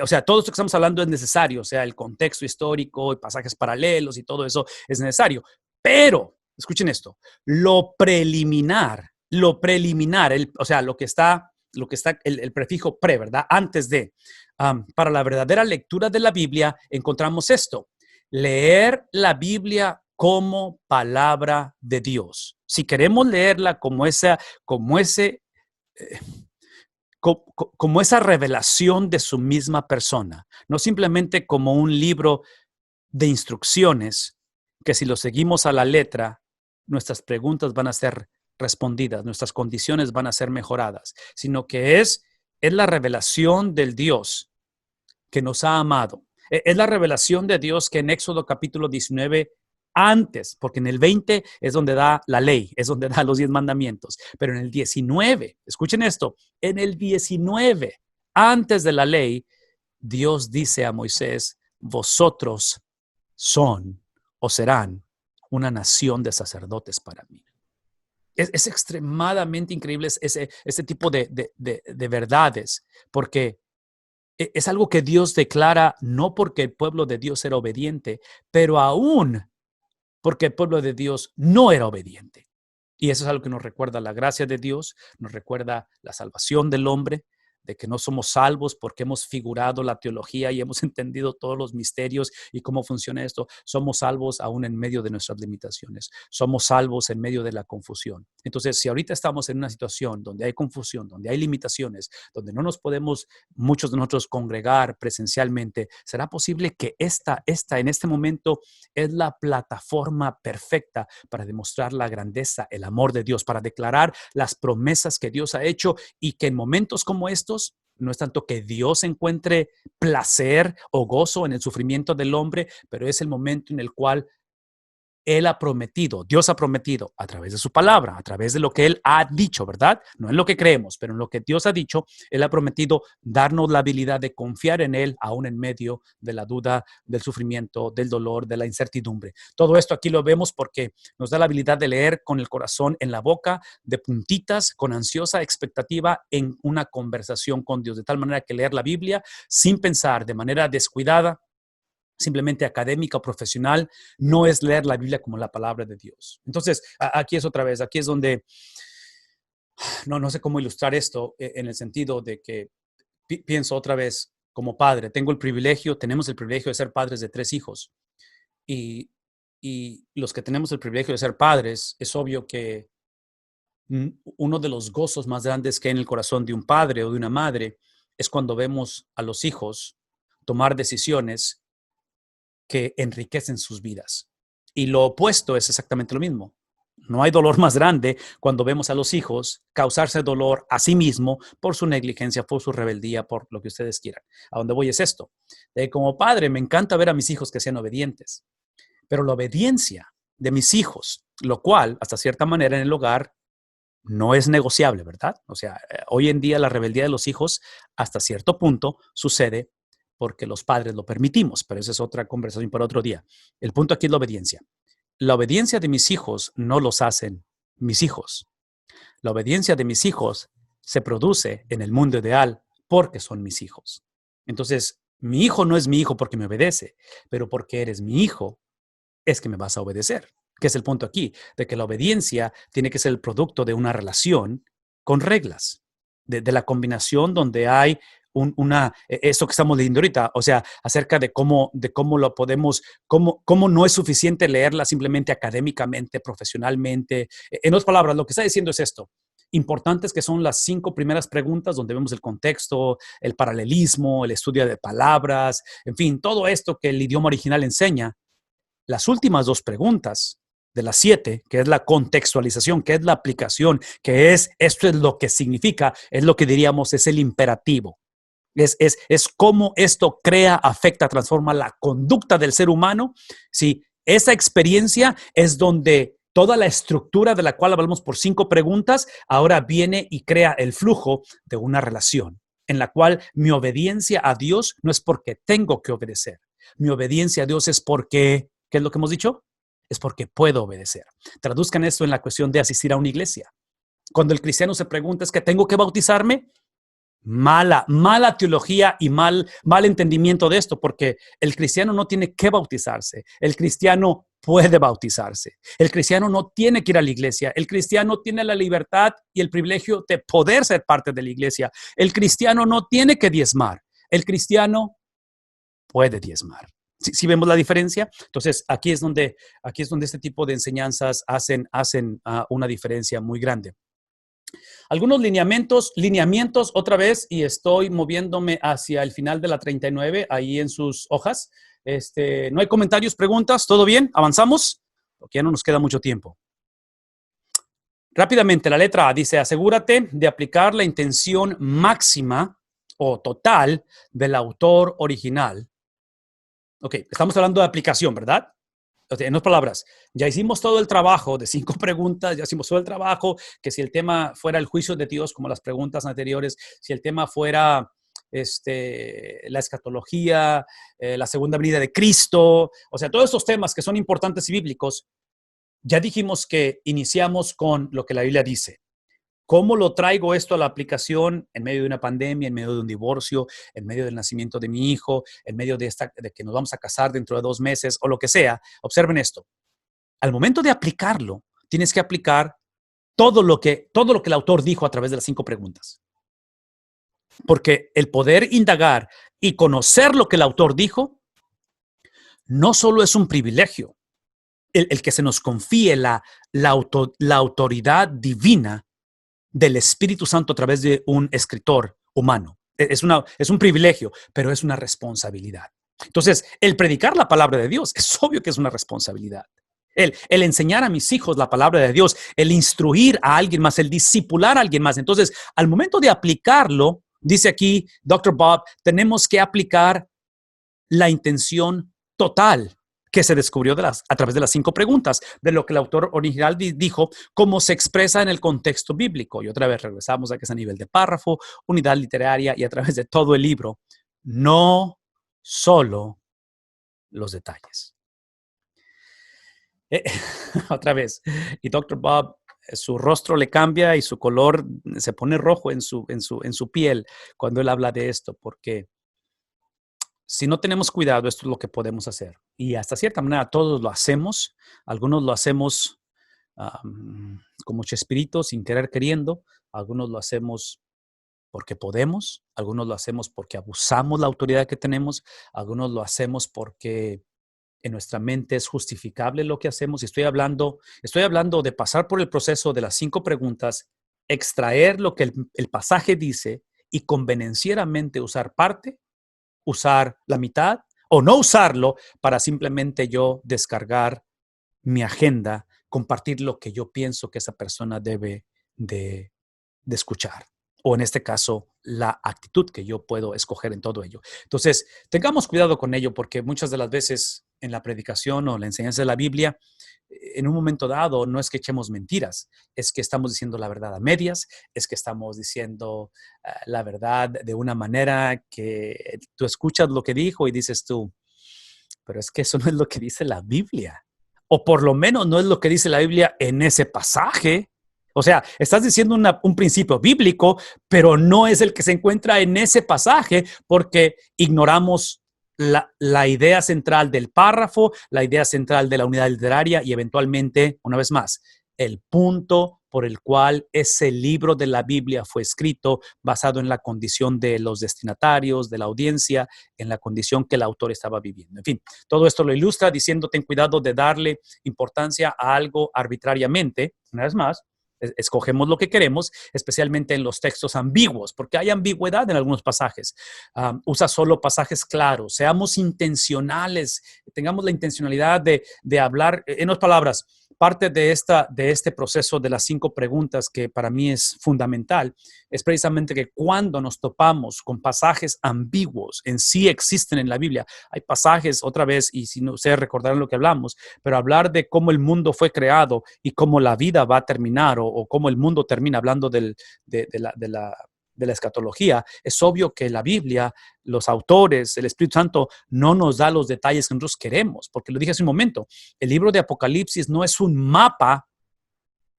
O sea, todo esto que estamos hablando es necesario, o sea, el contexto histórico y pasajes paralelos y todo eso es necesario. Pero, escuchen esto, lo preliminar, o sea, lo que está el prefijo pre, ¿verdad? Antes de, para la verdadera lectura de la Biblia, encontramos esto, leer la Biblia como palabra de Dios. Si queremos leerla como esa revelación de su misma persona, no simplemente como un libro de instrucciones que si lo seguimos a la letra, nuestras preguntas van a ser respondidas, nuestras condiciones van a ser mejoradas, sino que es la revelación del Dios que nos ha amado. Es la revelación de Dios que en Éxodo capítulo 19 antes, porque en el 20 es donde da la ley, es donde da los 10 mandamientos, pero en el 19, escuchen esto, en el 19, antes de la ley, Dios dice a Moisés, vosotros son o serán una nación de sacerdotes para mí. Es extremadamente increíble ese tipo de verdades, porque es algo que Dios declara no porque el pueblo de Dios era obediente, pero aún porque el pueblo de Dios no era obediente. Y eso es algo que nos recuerda la gracia de Dios, nos recuerda la salvación del hombre, de que no somos salvos porque hemos figurado la teología y hemos entendido todos los misterios y cómo funciona esto. Somos salvos aún en medio de nuestras limitaciones. Somos salvos en medio de la confusión. Entonces, si ahorita estamos en una situación donde hay confusión, donde hay limitaciones, donde no nos podemos muchos de nosotros congregar presencialmente, ¿será posible que esta en este momento es la plataforma perfecta para demostrar la grandeza, el amor de Dios, para declarar las promesas que Dios ha hecho y que en momentos como estos no es tanto que Dios encuentre placer o gozo en el sufrimiento del hombre, pero es el momento en el cual Él ha prometido, Dios ha prometido a través de su palabra, a través de lo que Él ha dicho, ¿verdad? No en lo que creemos, pero en lo que Dios ha dicho, Él ha prometido darnos la habilidad de confiar en Él, aún en medio de la duda, del sufrimiento, del dolor, de la incertidumbre. Todo esto aquí lo vemos porque nos da la habilidad de leer con el corazón en la boca, de puntitas, con ansiosa expectativa en una conversación con Dios, de tal manera que leer la Biblia sin pensar, de manera descuidada, simplemente académica o profesional, no es leer la Biblia como la palabra de Dios. Entonces, aquí es otra vez, aquí es donde no sé cómo ilustrar esto en el sentido de que pienso otra vez como padre. Tenemos el privilegio de ser padres de 3 hijos y, y los que tenemos el privilegio de ser padres, es obvio que uno de los gozos más grandes que hay en el corazón de un padre o de una madre es cuando vemos a los hijos tomar decisiones que enriquecen sus vidas. Y lo opuesto es exactamente lo mismo. No hay dolor más grande cuando vemos a los hijos causarse dolor a sí mismo por su negligencia, por su rebeldía, por lo que ustedes quieran. A donde voy es esto. Como padre me encanta ver a mis hijos que sean obedientes, pero la obediencia de mis hijos, lo cual hasta cierta manera en el hogar no es negociable, ¿verdad? O sea, hoy en día la rebeldía de los hijos hasta cierto punto sucede porque los padres lo permitimos, pero esa es otra conversación para otro día. El punto aquí es la obediencia. La obediencia de mis hijos no los hacen mis hijos. La obediencia de mis hijos se produce en el mundo ideal porque son mis hijos. Entonces, mi hijo no es mi hijo porque me obedece, pero porque eres mi hijo, es que me vas a obedecer. Que es el punto aquí, de que la obediencia tiene que ser el producto de una relación con reglas, de la combinación donde hay esto que estamos leyendo ahorita, o sea, acerca de cómo lo podemos, cómo no es suficiente leerla simplemente académicamente, profesionalmente. En otras palabras, lo que está diciendo es esto. Importantes que son las 5 primeras preguntas donde vemos el contexto, el paralelismo, el estudio de palabras, en fin, todo esto que el idioma original enseña. Las últimas 2 preguntas de las 7, que es la contextualización, que es la aplicación, que es esto es lo que significa, es lo que diríamos es el imperativo. Es cómo esto crea, afecta, transforma la conducta del ser humano. Sí, esa experiencia es donde toda la estructura de la cual hablamos por 5 preguntas, ahora viene y crea el flujo de una relación en la cual mi obediencia a Dios no es porque tengo que obedecer. Mi obediencia a Dios es porque, ¿qué es lo que hemos dicho? Es porque puedo obedecer. Traduzcan esto en la cuestión de asistir a una iglesia. Cuando el cristiano se pregunta, ¿es que tengo que bautizarme? Mala teología y mal entendimiento de esto, porque el cristiano no tiene que bautizarse. El cristiano puede bautizarse. El cristiano no tiene que ir a la iglesia. El cristiano tiene la libertad y el privilegio de poder ser parte de la iglesia. El cristiano no tiene que diezmar. El cristiano puede diezmar. ¿Sí vemos la diferencia? Entonces, aquí es donde este tipo de enseñanzas hacen una diferencia muy grande. Algunos lineamientos otra vez, y estoy moviéndome hacia el final de la 39, ahí en sus hojas. No hay comentarios, preguntas, ¿todo bien? ¿Avanzamos? Porque ya no nos queda mucho tiempo. Rápidamente, la letra A dice, asegúrate de aplicar la intención máxima o total del autor original. Ok, estamos hablando de aplicación, ¿verdad? En otras palabras, ya hicimos todo el trabajo de 5 preguntas, ya hicimos todo el trabajo, que si el tema fuera el juicio de Dios, como las preguntas anteriores, si el tema fuera la escatología, la segunda venida de Cristo, o sea, todos estos temas que son importantes y bíblicos, ya dijimos que iniciamos con lo que la Biblia dice. ¿Cómo lo traigo esto a la aplicación en medio de una pandemia, en medio de un divorcio, en medio del nacimiento de mi hijo, en medio de que nos vamos a casar dentro de 2 meses o lo que sea? Observen esto. Al momento de aplicarlo, tienes que aplicar todo lo que el autor dijo a través de las 5 preguntas. Porque el poder indagar y conocer lo que el autor dijo, no solo es un privilegio, el que se nos confíe la autoridad divina del Espíritu Santo a través de un escritor humano. Es un privilegio, pero es una responsabilidad. Entonces, el predicar la palabra de Dios es obvio que es una responsabilidad. El enseñar a mis hijos la palabra de Dios, el instruir a alguien más, el discipular a alguien más. Entonces, al momento de aplicarlo, dice aquí Dr. Bob, tenemos que aplicar la intención total que se descubrió a través de las 5 preguntas, de lo que el autor original dijo, cómo se expresa en el contexto bíblico. Y otra vez regresamos a que es a nivel de párrafo, unidad literaria y a través de todo el libro. No solo los detalles. Otra vez. Y Dr. Bob, su rostro le cambia y su color se pone rojo en su piel cuando él habla de esto, porque si no tenemos cuidado, esto es lo que podemos hacer. Y hasta cierta manera todos lo hacemos. Algunos lo hacemos como Chespirito, sin querer queriendo. Algunos lo hacemos porque podemos. Algunos lo hacemos porque abusamos la autoridad que tenemos. Algunos lo hacemos porque en nuestra mente es justificable lo que hacemos. Y estoy hablando de pasar por el proceso de las 5 preguntas, extraer lo que el pasaje dice y convenencieramente usar parte, usar la mitad o no usarlo para simplemente yo descargar mi agenda, compartir lo que yo pienso que esa persona debe de escuchar. O en este caso, la actitud que yo puedo escoger en todo ello. Entonces, tengamos cuidado con ello porque muchas de las veces en la predicación o la enseñanza de la Biblia, en un momento dado no es que echemos mentiras, es que estamos diciendo la verdad a medias, es que estamos diciendo la verdad de una manera que tú escuchas lo que dijo y dices tú, pero es que eso no es lo que dice la Biblia. O por lo menos no es lo que dice la Biblia en ese pasaje. O sea, estás diciendo un principio bíblico, pero no es el que se encuentra en ese pasaje porque ignoramos la idea central del párrafo, la idea central de la unidad literaria y eventualmente, una vez más, el punto por el cual ese libro de la Biblia fue escrito basado en la condición de los destinatarios, de la audiencia, en la condición que el autor estaba viviendo. En fin, todo esto lo ilustra diciendo ten cuidado de darle importancia a algo arbitrariamente, una vez más. Escogemos lo que queremos, especialmente en los textos ambiguos, porque hay ambigüedad en algunos pasajes. Usa solo pasajes claros. Seamos intencionales, tengamos la intencionalidad de hablar, en otras palabras, parte de este proceso de las 5 preguntas que para mí es fundamental, es precisamente que cuando nos topamos con pasajes ambiguos, en sí existen en la Biblia, hay pasajes, otra vez, y si no ustedes recordarán lo que hablamos, pero hablar de cómo el mundo fue creado y cómo la vida va a terminar o cómo el mundo termina, hablando de la escatología, es obvio que la Biblia, los autores, el Espíritu Santo no nos da los detalles que nosotros queremos, porque lo dije hace un momento, el libro de Apocalipsis no es un mapa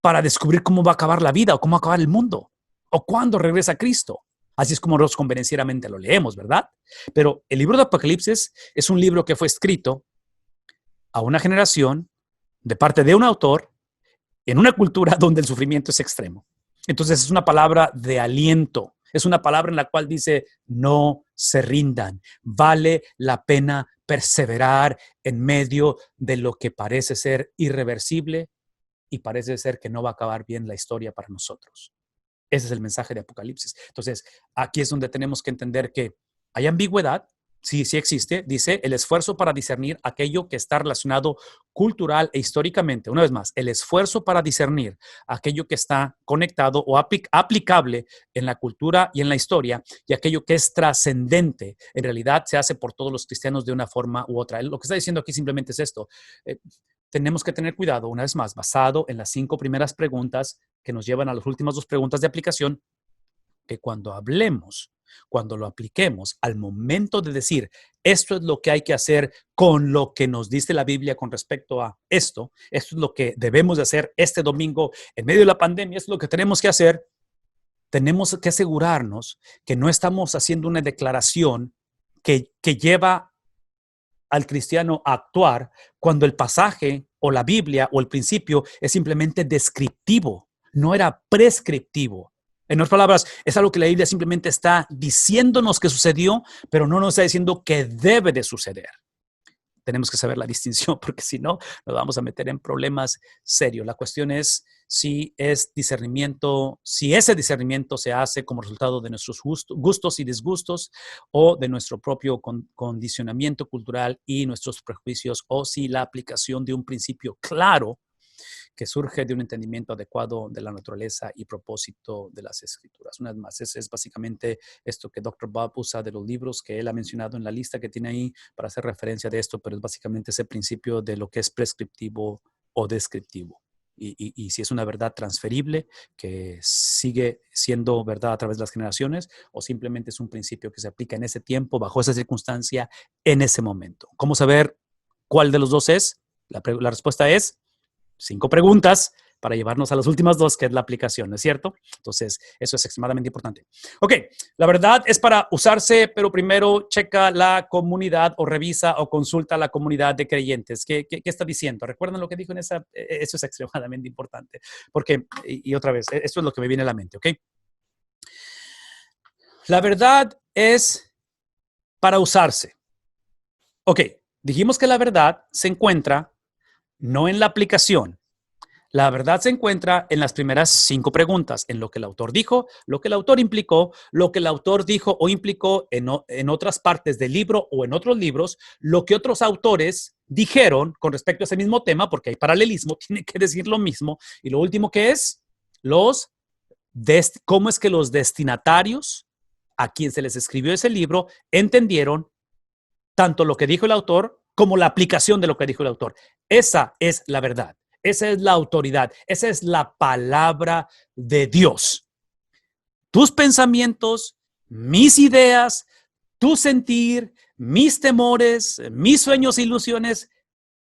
para descubrir cómo va a acabar la vida o cómo va a acabar el mundo o cuándo regresa Cristo. Así es como nosotros convenencieramente lo leemos, ¿verdad? Pero el libro de Apocalipsis es un libro que fue escrito a una generación de parte de un autor en una cultura donde el sufrimiento es extremo. Entonces es una palabra de aliento, es una palabra en la cual dice, no se rindan, vale la pena perseverar en medio de lo que parece ser irreversible y parece ser que no va a acabar bien la historia para nosotros. Ese es el mensaje de Apocalipsis. Entonces, aquí es donde tenemos que entender que hay ambigüedad, sí existe, dice, el esfuerzo para discernir aquello que está relacionado cultural e históricamente. Una vez más, el esfuerzo para discernir aquello que está conectado o aplicable en la cultura y en la historia y aquello que es trascendente, en realidad se hace por todos los cristianos de una forma u otra. Lo que está diciendo aquí simplemente es esto. Tenemos que tener cuidado, una vez más, basado en las 5 primeras preguntas que nos llevan a las últimas 2 preguntas de aplicación, que cuando hablemos, cuando lo apliquemos, al momento de decir, esto es lo que hay que hacer con lo que nos dice la Biblia con respecto a esto es lo que debemos de hacer este domingo en medio de la pandemia, esto es lo que tenemos que hacer, tenemos que asegurarnos que no estamos haciendo una declaración que lleva al cristiano a actuar cuando el pasaje o la Biblia o el principio es simplemente descriptivo, no era prescriptivo. En otras palabras, es algo que la Biblia simplemente está diciéndonos que sucedió, pero no nos está diciendo que debe de suceder. Tenemos que saber la distinción, porque si no, nos vamos a meter en problemas serios. La cuestión es si es discernimiento, si ese discernimiento se hace como resultado de nuestros gustos y disgustos, o de nuestro propio condicionamiento cultural y nuestros prejuicios, o si la aplicación de un principio claro que surge de un entendimiento adecuado de la naturaleza y propósito de las Escrituras. Una vez más, es básicamente esto que Dr. Bob usa de los libros que él ha mencionado en la lista que tiene ahí para hacer referencia de esto, pero es básicamente ese principio de lo que es prescriptivo o descriptivo. Y si es una verdad transferible que sigue siendo verdad a través de las generaciones, o simplemente es un principio que se aplica en ese tiempo, bajo esa circunstancia, en ese momento. ¿Cómo saber cuál de los dos es? La respuesta es 5 preguntas para llevarnos a las últimas 2, que es la aplicación, ¿no es cierto? Entonces, eso es extremadamente importante. Ok, la verdad es para usarse, pero primero checa la comunidad o revisa o consulta la comunidad de creyentes. ¿Qué está diciendo? ¿Recuerdan lo que dijo en esa? Eso es extremadamente importante. Porque, y otra vez, esto es lo que me viene a la mente, ¿ok? La verdad es para usarse. Ok, dijimos que la verdad se encuentra no en la aplicación. La verdad se encuentra en las primeras 5 preguntas, en lo que el autor dijo, lo que el autor implicó, lo que el autor dijo o implicó en otras partes del libro o en otros libros, lo que otros autores dijeron con respecto a ese mismo tema, porque hay paralelismo, tiene que decir lo mismo. Y lo último que es, cómo es que los destinatarios a quien se les escribió ese libro entendieron tanto lo que dijo el autor como la aplicación de lo que dijo el autor. Esa es la verdad. Esa es la autoridad. Esa es la palabra de Dios. Tus pensamientos, mis ideas, tu sentir, mis temores, mis sueños e ilusiones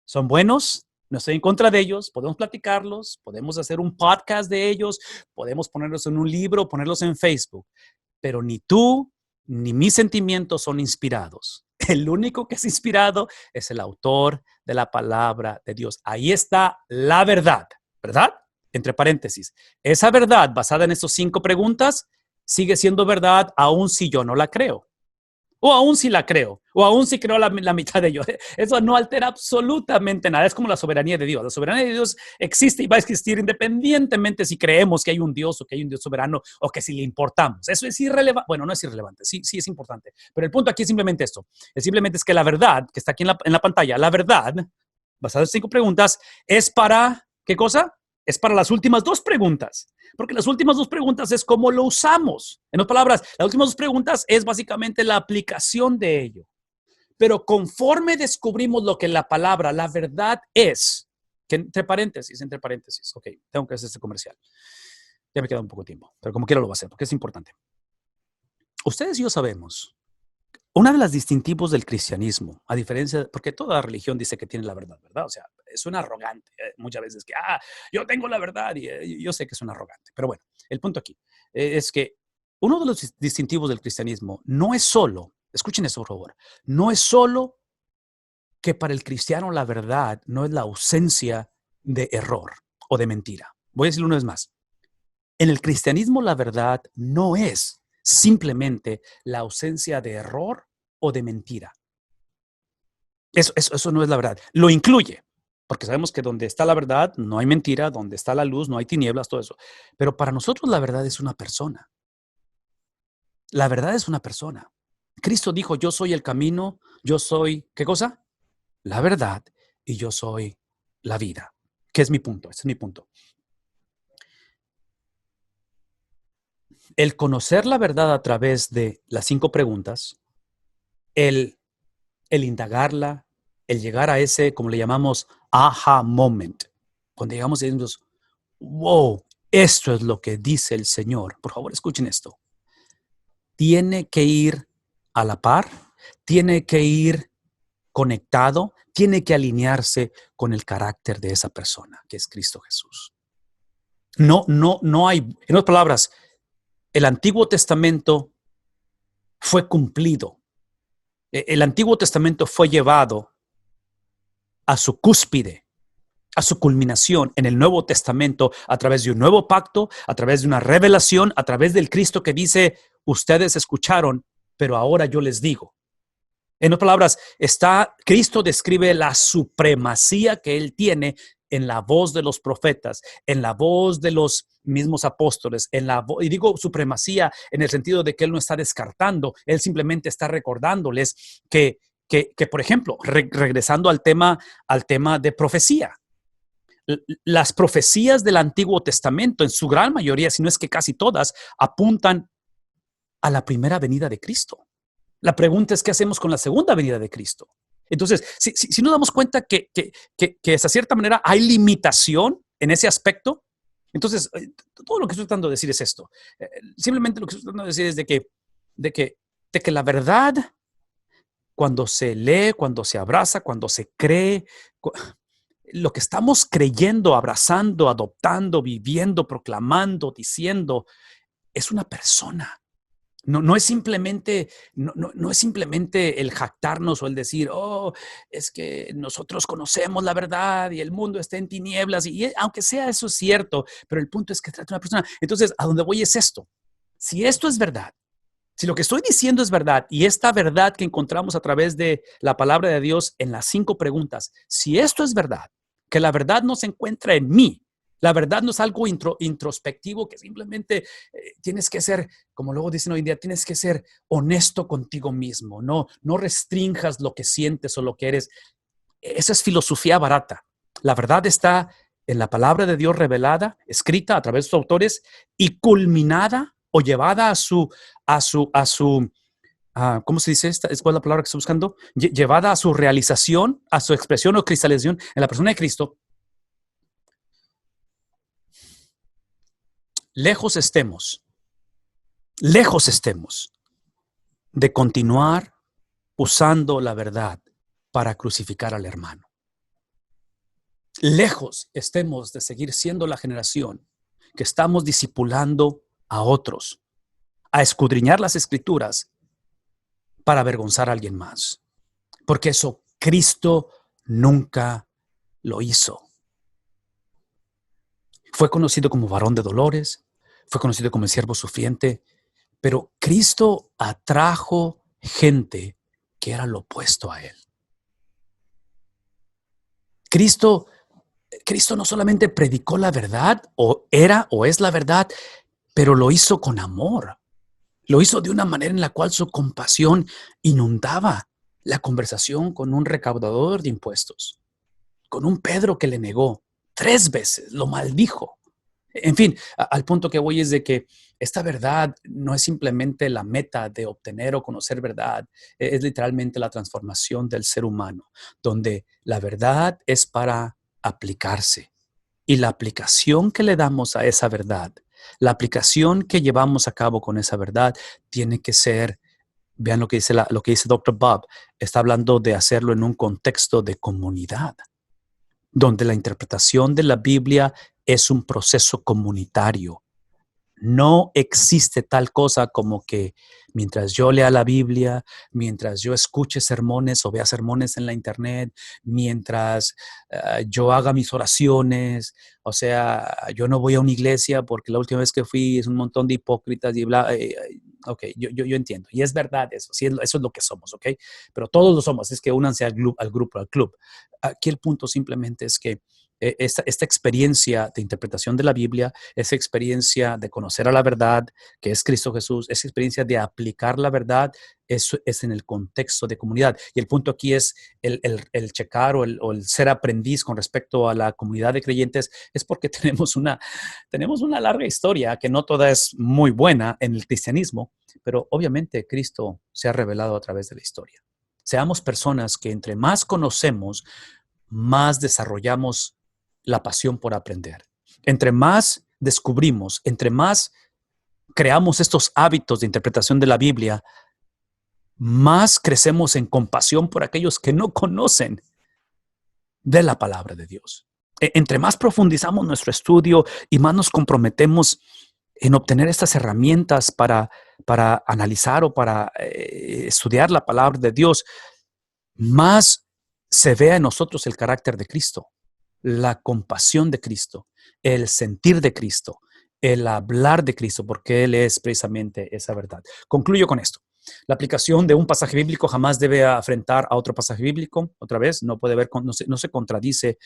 son buenos. No estoy en contra de ellos. Podemos platicarlos. Podemos hacer un podcast de ellos. Podemos ponerlos en un libro, ponerlos en Facebook. Pero ni tú ni mis sentimientos son inspirados. El único que es inspirado es el autor de la palabra de Dios. Ahí está la verdad, ¿verdad? Entre paréntesis. Esa verdad basada en estas 5 preguntas sigue siendo verdad aun si yo no la creo. O aún si la creo, o aún si creo la mitad de ello. Eso no altera absolutamente nada. Es como la soberanía de Dios. La soberanía de Dios existe y va a existir independientemente si creemos que hay un Dios o que hay un Dios soberano o que si le importamos. Eso es irrelevante. Bueno, no es irrelevante. Sí es importante. Pero el punto aquí es simplemente esto. Simplemente es que la verdad que está aquí en la pantalla, la verdad, basada en 5 preguntas, es para, ¿qué cosa? Es para las últimas 2 preguntas. Porque las últimas 2 preguntas es cómo lo usamos. En otras palabras, las últimas 2 preguntas es básicamente la aplicación de ello. Pero conforme descubrimos lo que la palabra, la verdad es, que entre paréntesis, ok, tengo que hacer este comercial. Ya me queda un poco de tiempo, pero como quiera lo voy a hacer, porque es importante. Ustedes y yo sabemos, una de las distintivos del cristianismo, a diferencia, porque toda religión dice que tiene la verdad, ¿verdad? O sea, suena arrogante muchas veces que, yo tengo la verdad y yo sé que suena arrogante. Pero bueno, el punto aquí es que uno de los distintivos del cristianismo no es solo, escuchen eso por favor, no es solo que para el cristiano la verdad no es la ausencia de error o de mentira. Voy a decirlo una vez más. En el cristianismo la verdad no es simplemente la ausencia de error o de mentira. Eso no es la verdad. Lo incluye, porque sabemos que donde está la verdad no hay mentira, donde está la luz no hay tinieblas, todo eso. Pero para nosotros la verdad es una persona. La verdad es una persona. Cristo dijo, yo soy el camino, yo soy, ¿qué cosa? La verdad y yo soy la vida. ¿Qué es mi punto? Este es mi punto. El conocer la verdad a través de las 5 preguntas, el indagarla, el llegar a ese, como le llamamos, aha moment, cuando llegamos y decimos, wow, esto es lo que dice el Señor. Por favor, escuchen esto. Tiene que ir a la par, tiene que ir conectado, tiene que alinearse con el carácter de esa persona, que es Cristo Jesús. No hay, en otras palabras, el Antiguo Testamento fue cumplido. El Antiguo Testamento fue llevado a su cúspide, a su culminación en el Nuevo Testamento a través de un nuevo pacto, a través de una revelación, a través del Cristo que dice, ustedes escucharon, pero ahora yo les digo. En otras palabras, Cristo describe la supremacía que Él tiene en la voz de los profetas, en la voz de los mismos apóstoles, y digo supremacía en el sentido de que Él no está descartando, Él simplemente está recordándoles que por ejemplo, regresando al tema de profecía, las profecías del Antiguo Testamento, en su gran mayoría, si no es que casi todas, apuntan a la primera venida de Cristo. La pregunta es, ¿qué hacemos con la segunda venida de Cristo? Entonces, si nos damos cuenta que de cierta manera hay limitación en ese aspecto, entonces, todo lo que estoy tratando de decir es esto. Simplemente lo que estoy tratando de decir es de que la verdad, cuando se lee, cuando se abraza, cuando se cree, lo que estamos creyendo, abrazando, adoptando, viviendo, proclamando, diciendo, es una persona. No es simplemente el jactarnos o el decir, oh, es que nosotros conocemos la verdad y el mundo está en tinieblas. Y aunque sea eso es cierto, pero el punto es que trata una persona. Entonces, a donde voy es esto. Si esto es verdad, si lo que estoy diciendo es verdad y esta verdad que encontramos a través de la palabra de Dios en las 5 preguntas, si esto es verdad, que la verdad no se encuentra en mí, la verdad no es algo introspectivo que simplemente tienes que ser, como luego dicen hoy en día, tienes que ser honesto contigo mismo. No restrinjas lo que sientes o lo que eres. Esa es filosofía barata. La verdad está en la palabra de Dios revelada, escrita a través de sus autores y culminada o llevada a su ¿cómo se dice esta? ¿Cuál es la palabra que estoy buscando? Llevada a su realización, a su expresión o cristalización en la persona de Cristo. Lejos estemos de continuar usando la verdad para crucificar al hermano. Lejos estemos de seguir siendo la generación que estamos discipulando a otros, a escudriñar las escrituras para avergonzar a alguien más. Porque eso Cristo nunca lo hizo. Fue conocido como varón de dolores, fue conocido como el siervo sufriente, pero Cristo atrajo gente que era lo opuesto a él. Cristo no solamente predicó la verdad, o es la verdad, pero lo hizo con amor. Lo hizo de una manera en la cual su compasión inundaba la conversación con un recaudador de impuestos, con un Pedro que le negó 3 veces, lo maldijo. En fin, al punto que voy es de que esta verdad no es simplemente la meta de obtener o conocer verdad, es literalmente la transformación del ser humano, donde la verdad es para aplicarse. Y la aplicación que le damos a esa verdad, la aplicación que llevamos a cabo con esa verdad, tiene que ser, vean lo que dice Dr. Bob, está hablando de hacerlo en un contexto de comunidad, donde la interpretación de la Biblia es un proceso comunitario. No existe tal cosa como que mientras yo lea la Biblia, mientras yo escuche sermones o vea sermones en la internet, mientras yo haga mis oraciones, o sea, yo no voy a una iglesia porque la última vez que fui es un montón de hipócritas y bla. Ok, yo entiendo. Y es verdad eso, sí, eso es lo que somos, ok. Pero todos lo somos, es que únanse al club. Aquí el punto simplemente es que esta experiencia de interpretación de la Biblia, esa experiencia de conocer a la verdad, que es Cristo Jesús, esa experiencia de aplicar la verdad, eso es en el contexto de comunidad. Y el punto aquí es el checar o el ser aprendiz con respecto a la comunidad de creyentes, es porque tenemos una larga historia que no toda es muy buena en el cristianismo, pero obviamente Cristo se ha revelado a través de la historia. Seamos personas que entre más conocemos, más desarrollamos la pasión por aprender. Entre más descubrimos, entre más creamos estos hábitos de interpretación de la Biblia, más crecemos en compasión por aquellos que no conocen de la palabra de Dios. Entre más profundizamos nuestro estudio y más nos comprometemos en obtener estas herramientas para analizar o para estudiar la palabra de Dios, más se vea en nosotros el carácter de Cristo. la compasión de Cristo, el sentir de Cristo, el hablar de Cristo, porque Él es precisamente esa verdad. Concluyo con esto. La aplicación de un pasaje bíblico jamás debe afrentar a otro pasaje bíblico. Otra vez, no puede haber, no se contradice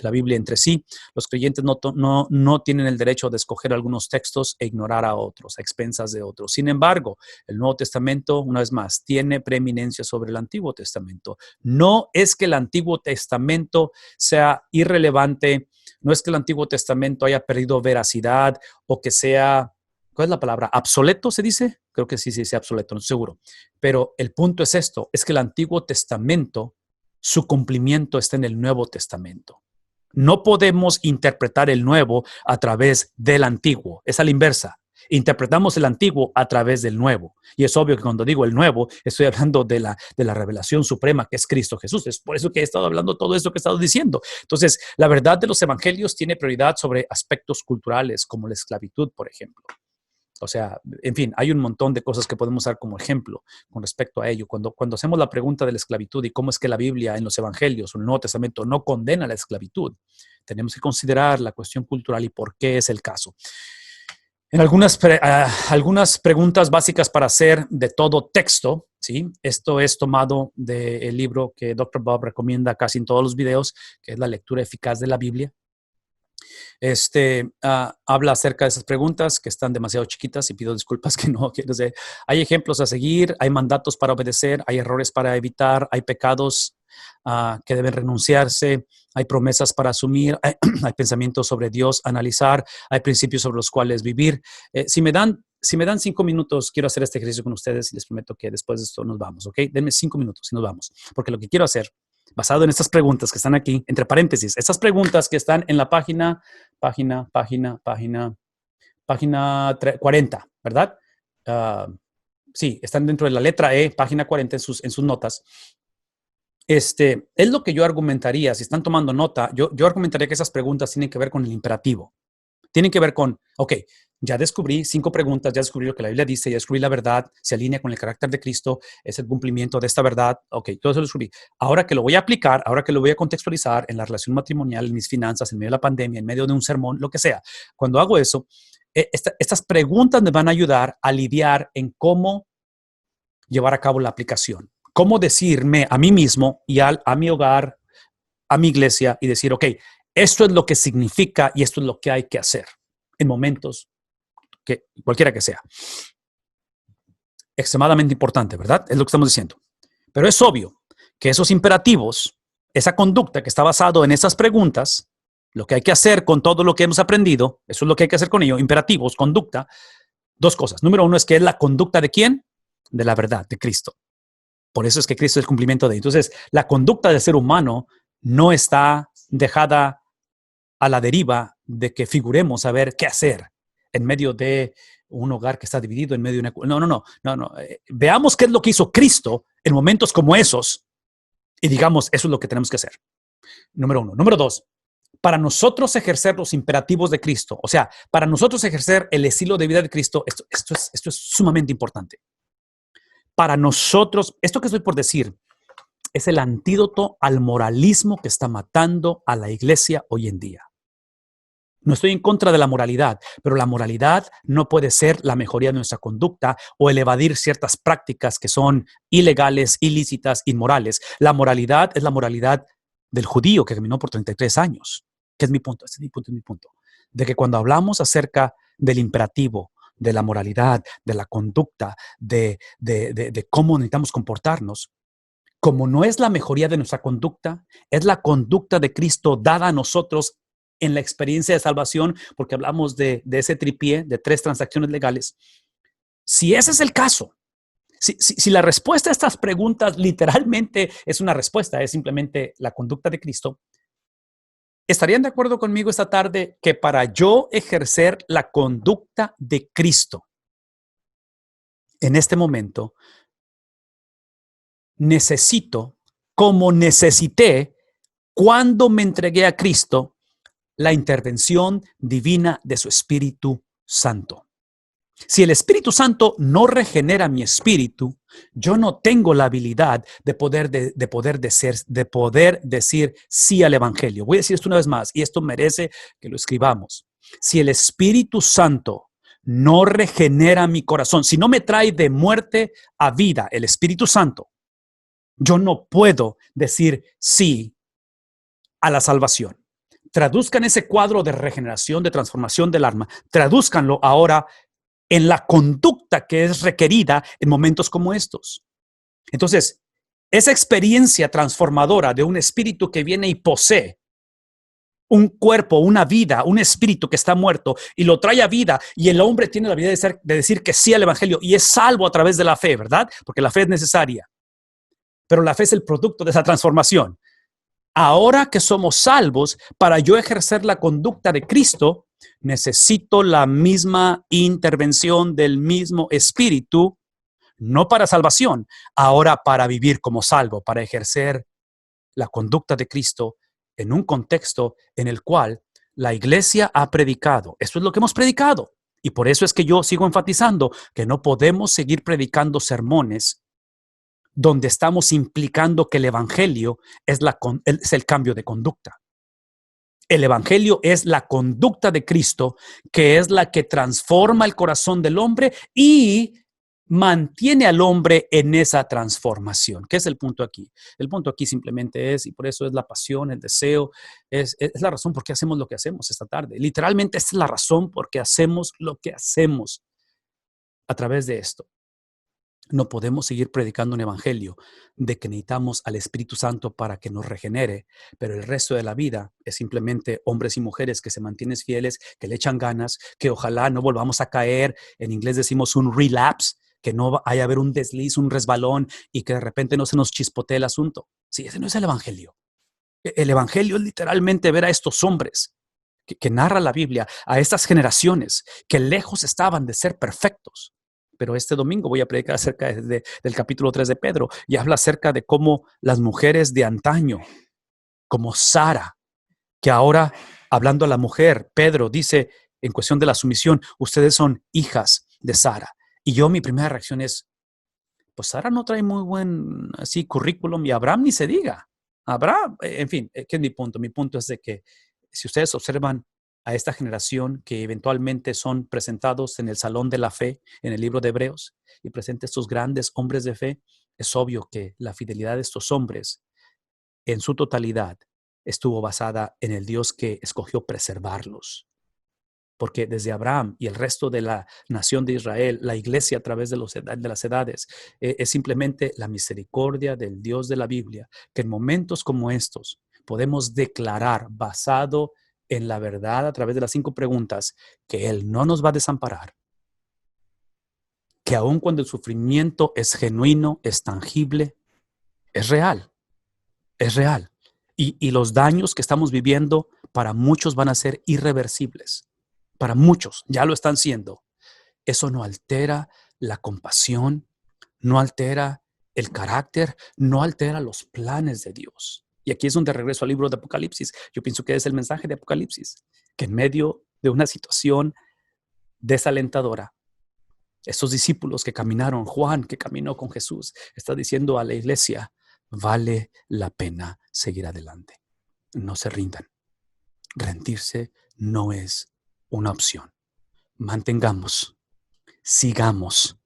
la Biblia entre sí. Los creyentes no tienen el derecho de escoger algunos textos e ignorar a otros, a expensas de otros. Sin embargo, el Nuevo Testamento, una vez más, tiene preeminencia sobre el Antiguo Testamento. No es que el Antiguo Testamento sea irrelevante, no es que el Antiguo Testamento haya perdido veracidad o que sea, ¿cuál es la palabra? ¿Obsoleto se dice? Creo que sí, obsoleto, no estoy seguro. Pero el punto es esto, es que el Antiguo Testamento, su cumplimiento está en el Nuevo Testamento. No podemos interpretar el Nuevo a través del Antiguo, es a la inversa. Interpretamos el Antiguo a través del Nuevo. Y es obvio que cuando digo el Nuevo, estoy hablando de la revelación suprema que es Cristo Jesús. Es por eso que he estado hablando todo esto que he estado diciendo. Entonces, la verdad de los evangelios tiene prioridad sobre aspectos culturales como la esclavitud, por ejemplo. O sea, en fin, hay un montón de cosas que podemos dar como ejemplo con respecto a ello. Cuando hacemos la pregunta de la esclavitud y cómo es que la Biblia en los evangelios o el Nuevo Testamento no condena la esclavitud, tenemos que considerar la cuestión cultural y por qué es el caso. En algunas preguntas básicas para hacer de todo texto, ¿sí? Esto es tomado del libro que Dr. Bob recomienda casi en todos los videos, que es La lectura eficaz de la Biblia. Habla acerca de esas preguntas que están demasiado chiquitas y pido disculpas que no sé. Hay ejemplos a seguir, hay mandatos para obedecer, hay errores para evitar, hay pecados que deben renunciarse, hay promesas para asumir, hay pensamientos sobre Dios, analizar, hay principios sobre los cuales vivir. Si me dan 5 minutos, quiero hacer este ejercicio con ustedes y les prometo que después de esto nos vamos, ¿ok? Denme 5 minutos y nos vamos, porque lo que quiero hacer, basado en estas preguntas que están aquí, entre paréntesis, estas preguntas que están en la página 40, ¿verdad? Sí, están dentro de la letra E, página 40 en sus notas. Es lo que yo argumentaría, si están tomando nota, yo argumentaría que esas preguntas tienen que ver con el imperativo. Tienen que ver con, ok, ya descubrí 5 preguntas, ya descubrí lo que la Biblia dice, ya descubrí la verdad, se alinea con el carácter de Cristo, es el cumplimiento de esta verdad, ok, todo eso lo descubrí. Ahora que lo voy a aplicar, ahora que lo voy a contextualizar en la relación matrimonial, en mis finanzas, en medio de la pandemia, en medio de un sermón, lo que sea, cuando hago eso, estas preguntas me van a ayudar a lidiar en cómo llevar a cabo la aplicación. Cómo decirme a mí mismo y a mi hogar, a mi iglesia y decir, ok, esto es lo que significa y esto es lo que hay que hacer en momentos que cualquiera que sea. Extremadamente importante, ¿verdad? Es lo que estamos diciendo. Pero es obvio que esos imperativos, esa conducta que está basado en esas preguntas, lo que hay que hacer con todo lo que hemos aprendido, eso es lo que hay que hacer con ello, imperativos, conducta, 2 cosas. Número 1 es que es la conducta de ¿quién? De la verdad, de Cristo. Por eso es que Cristo es el cumplimiento de ello. Entonces, la conducta del ser humano no está dejada a la deriva de que figuremos a ver qué hacer en medio de un hogar que está dividido, en medio de una... No. Veamos qué es lo que hizo Cristo en momentos como esos y digamos, eso es lo que tenemos que hacer. Número 1. Número 2, para nosotros ejercer los imperativos de Cristo, o sea, para nosotros ejercer el estilo de vida de Cristo, esto es sumamente importante. Para nosotros, esto que estoy por decir, es el antídoto al moralismo que está matando a la iglesia hoy en día. No estoy en contra de la moralidad, pero la moralidad no puede ser la mejoría de nuestra conducta o el evadir ciertas prácticas que son ilegales, ilícitas, inmorales. La moralidad es la moralidad del judío que caminó por 33 años. ¿Qué es mi punto? Este es mi punto. De que cuando hablamos acerca del imperativo, de la moralidad, de la conducta, de cómo necesitamos comportarnos, como no es la mejoría de nuestra conducta, es la conducta de Cristo dada a nosotros en la experiencia de salvación, porque hablamos de ese tripié, de 3 transacciones legales. Si ese es el caso, si la respuesta a estas preguntas literalmente es una respuesta, es simplemente la conducta de Cristo, ¿estarían de acuerdo conmigo esta tarde que para yo ejercer la conducta de Cristo en este momento, necesito, como necesité cuando me entregué a Cristo, la intervención divina de su Espíritu Santo? Si el Espíritu Santo no regenera mi espíritu, yo no tengo la habilidad de poder decir sí al Evangelio. Voy a decir esto una vez más, y esto merece que lo escribamos. Si el Espíritu Santo no regenera mi corazón, si no me trae de muerte a vida el Espíritu Santo, yo no puedo decir sí a la salvación. Traduzcan ese cuadro de regeneración, de transformación del alma, tradúzcanlo ahora en la conducta que es requerida en momentos como estos. Entonces, esa experiencia transformadora de un espíritu que viene y posee un cuerpo, una vida, un espíritu que está muerto y lo trae a vida, y el hombre tiene la habilidad de decir que sí al Evangelio y es salvo a través de la fe, ¿verdad? Porque la fe es necesaria. Pero la fe es el producto de esa transformación. Ahora que somos salvos, para yo ejercer la conducta de Cristo, necesito la misma intervención del mismo Espíritu, no para salvación, ahora para vivir como salvo, para ejercer la conducta de Cristo en un contexto en el cual la iglesia ha predicado. Esto es lo que hemos predicado. Y por eso es que yo sigo enfatizando que no podemos seguir predicando sermones donde estamos implicando que el evangelio es el cambio de conducta. El evangelio es la conducta de Cristo, que es la que transforma el corazón del hombre y mantiene al hombre en esa transformación. ¿Qué es el punto aquí? El punto aquí simplemente es, y por eso es la pasión, el deseo, es la razón por qué hacemos lo que hacemos esta tarde. Literalmente esta es la razón por qué hacemos lo que hacemos a través de esto. No podemos seguir predicando un evangelio de que necesitamos al Espíritu Santo para que nos regenere, pero el resto de la vida es simplemente hombres y mujeres que se mantienen fieles, que le echan ganas, que ojalá no volvamos a caer, en inglés decimos un relapse, que no haya haber un desliz, un resbalón y que de repente no se nos chispotee el asunto. Sí, ese no es el evangelio. El evangelio es literalmente ver a estos hombres que narra la Biblia, a estas generaciones que lejos estaban de ser perfectos. Pero este domingo voy a predicar acerca del capítulo 3 de Pedro y habla acerca de cómo las mujeres de antaño, como Sara, que ahora, hablando a la mujer, Pedro dice en cuestión de la sumisión, ustedes son hijas de Sara. Y yo, mi primera reacción es, pues Sara no trae muy buen así currículum y Abraham ni se diga. Abraham, en fin, ¿qué es mi punto? Mi punto es de que si ustedes observan a esta generación que eventualmente son presentados en el Salón de la Fe, en el libro de Hebreos, y presenta estos grandes hombres de fe, es obvio que la fidelidad de estos hombres en su totalidad estuvo basada en el Dios que escogió preservarlos. Porque desde Abraham y el resto de la nación de Israel, la iglesia a través de las edades, es simplemente la misericordia del Dios de la Biblia, que en momentos como estos podemos declarar, basado en la verdad a través de las 5 preguntas, que Él no nos va a desamparar, que aun cuando el sufrimiento es genuino, es tangible, es real, es real. Y los daños que estamos viviendo para muchos van a ser irreversibles. Para muchos ya lo están siendo. Eso no altera la compasión, no altera el carácter, no altera los planes de Dios. Y aquí es donde regreso al libro de Apocalipsis. Yo pienso que es el mensaje de Apocalipsis, que en medio de una situación desalentadora, estos discípulos que caminaron, Juan que caminó con Jesús, está diciendo a la iglesia, vale la pena seguir adelante. No se rindan. Rendirse no es una opción. Mantengamos, sigamos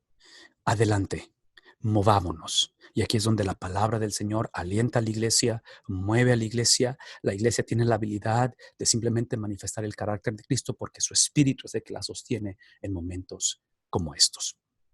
adelante, movámonos. Y aquí es donde la palabra del Señor alienta a la iglesia, mueve a la iglesia. La iglesia tiene la habilidad de simplemente manifestar el carácter de Cristo porque su espíritu es el que la sostiene en momentos como estos.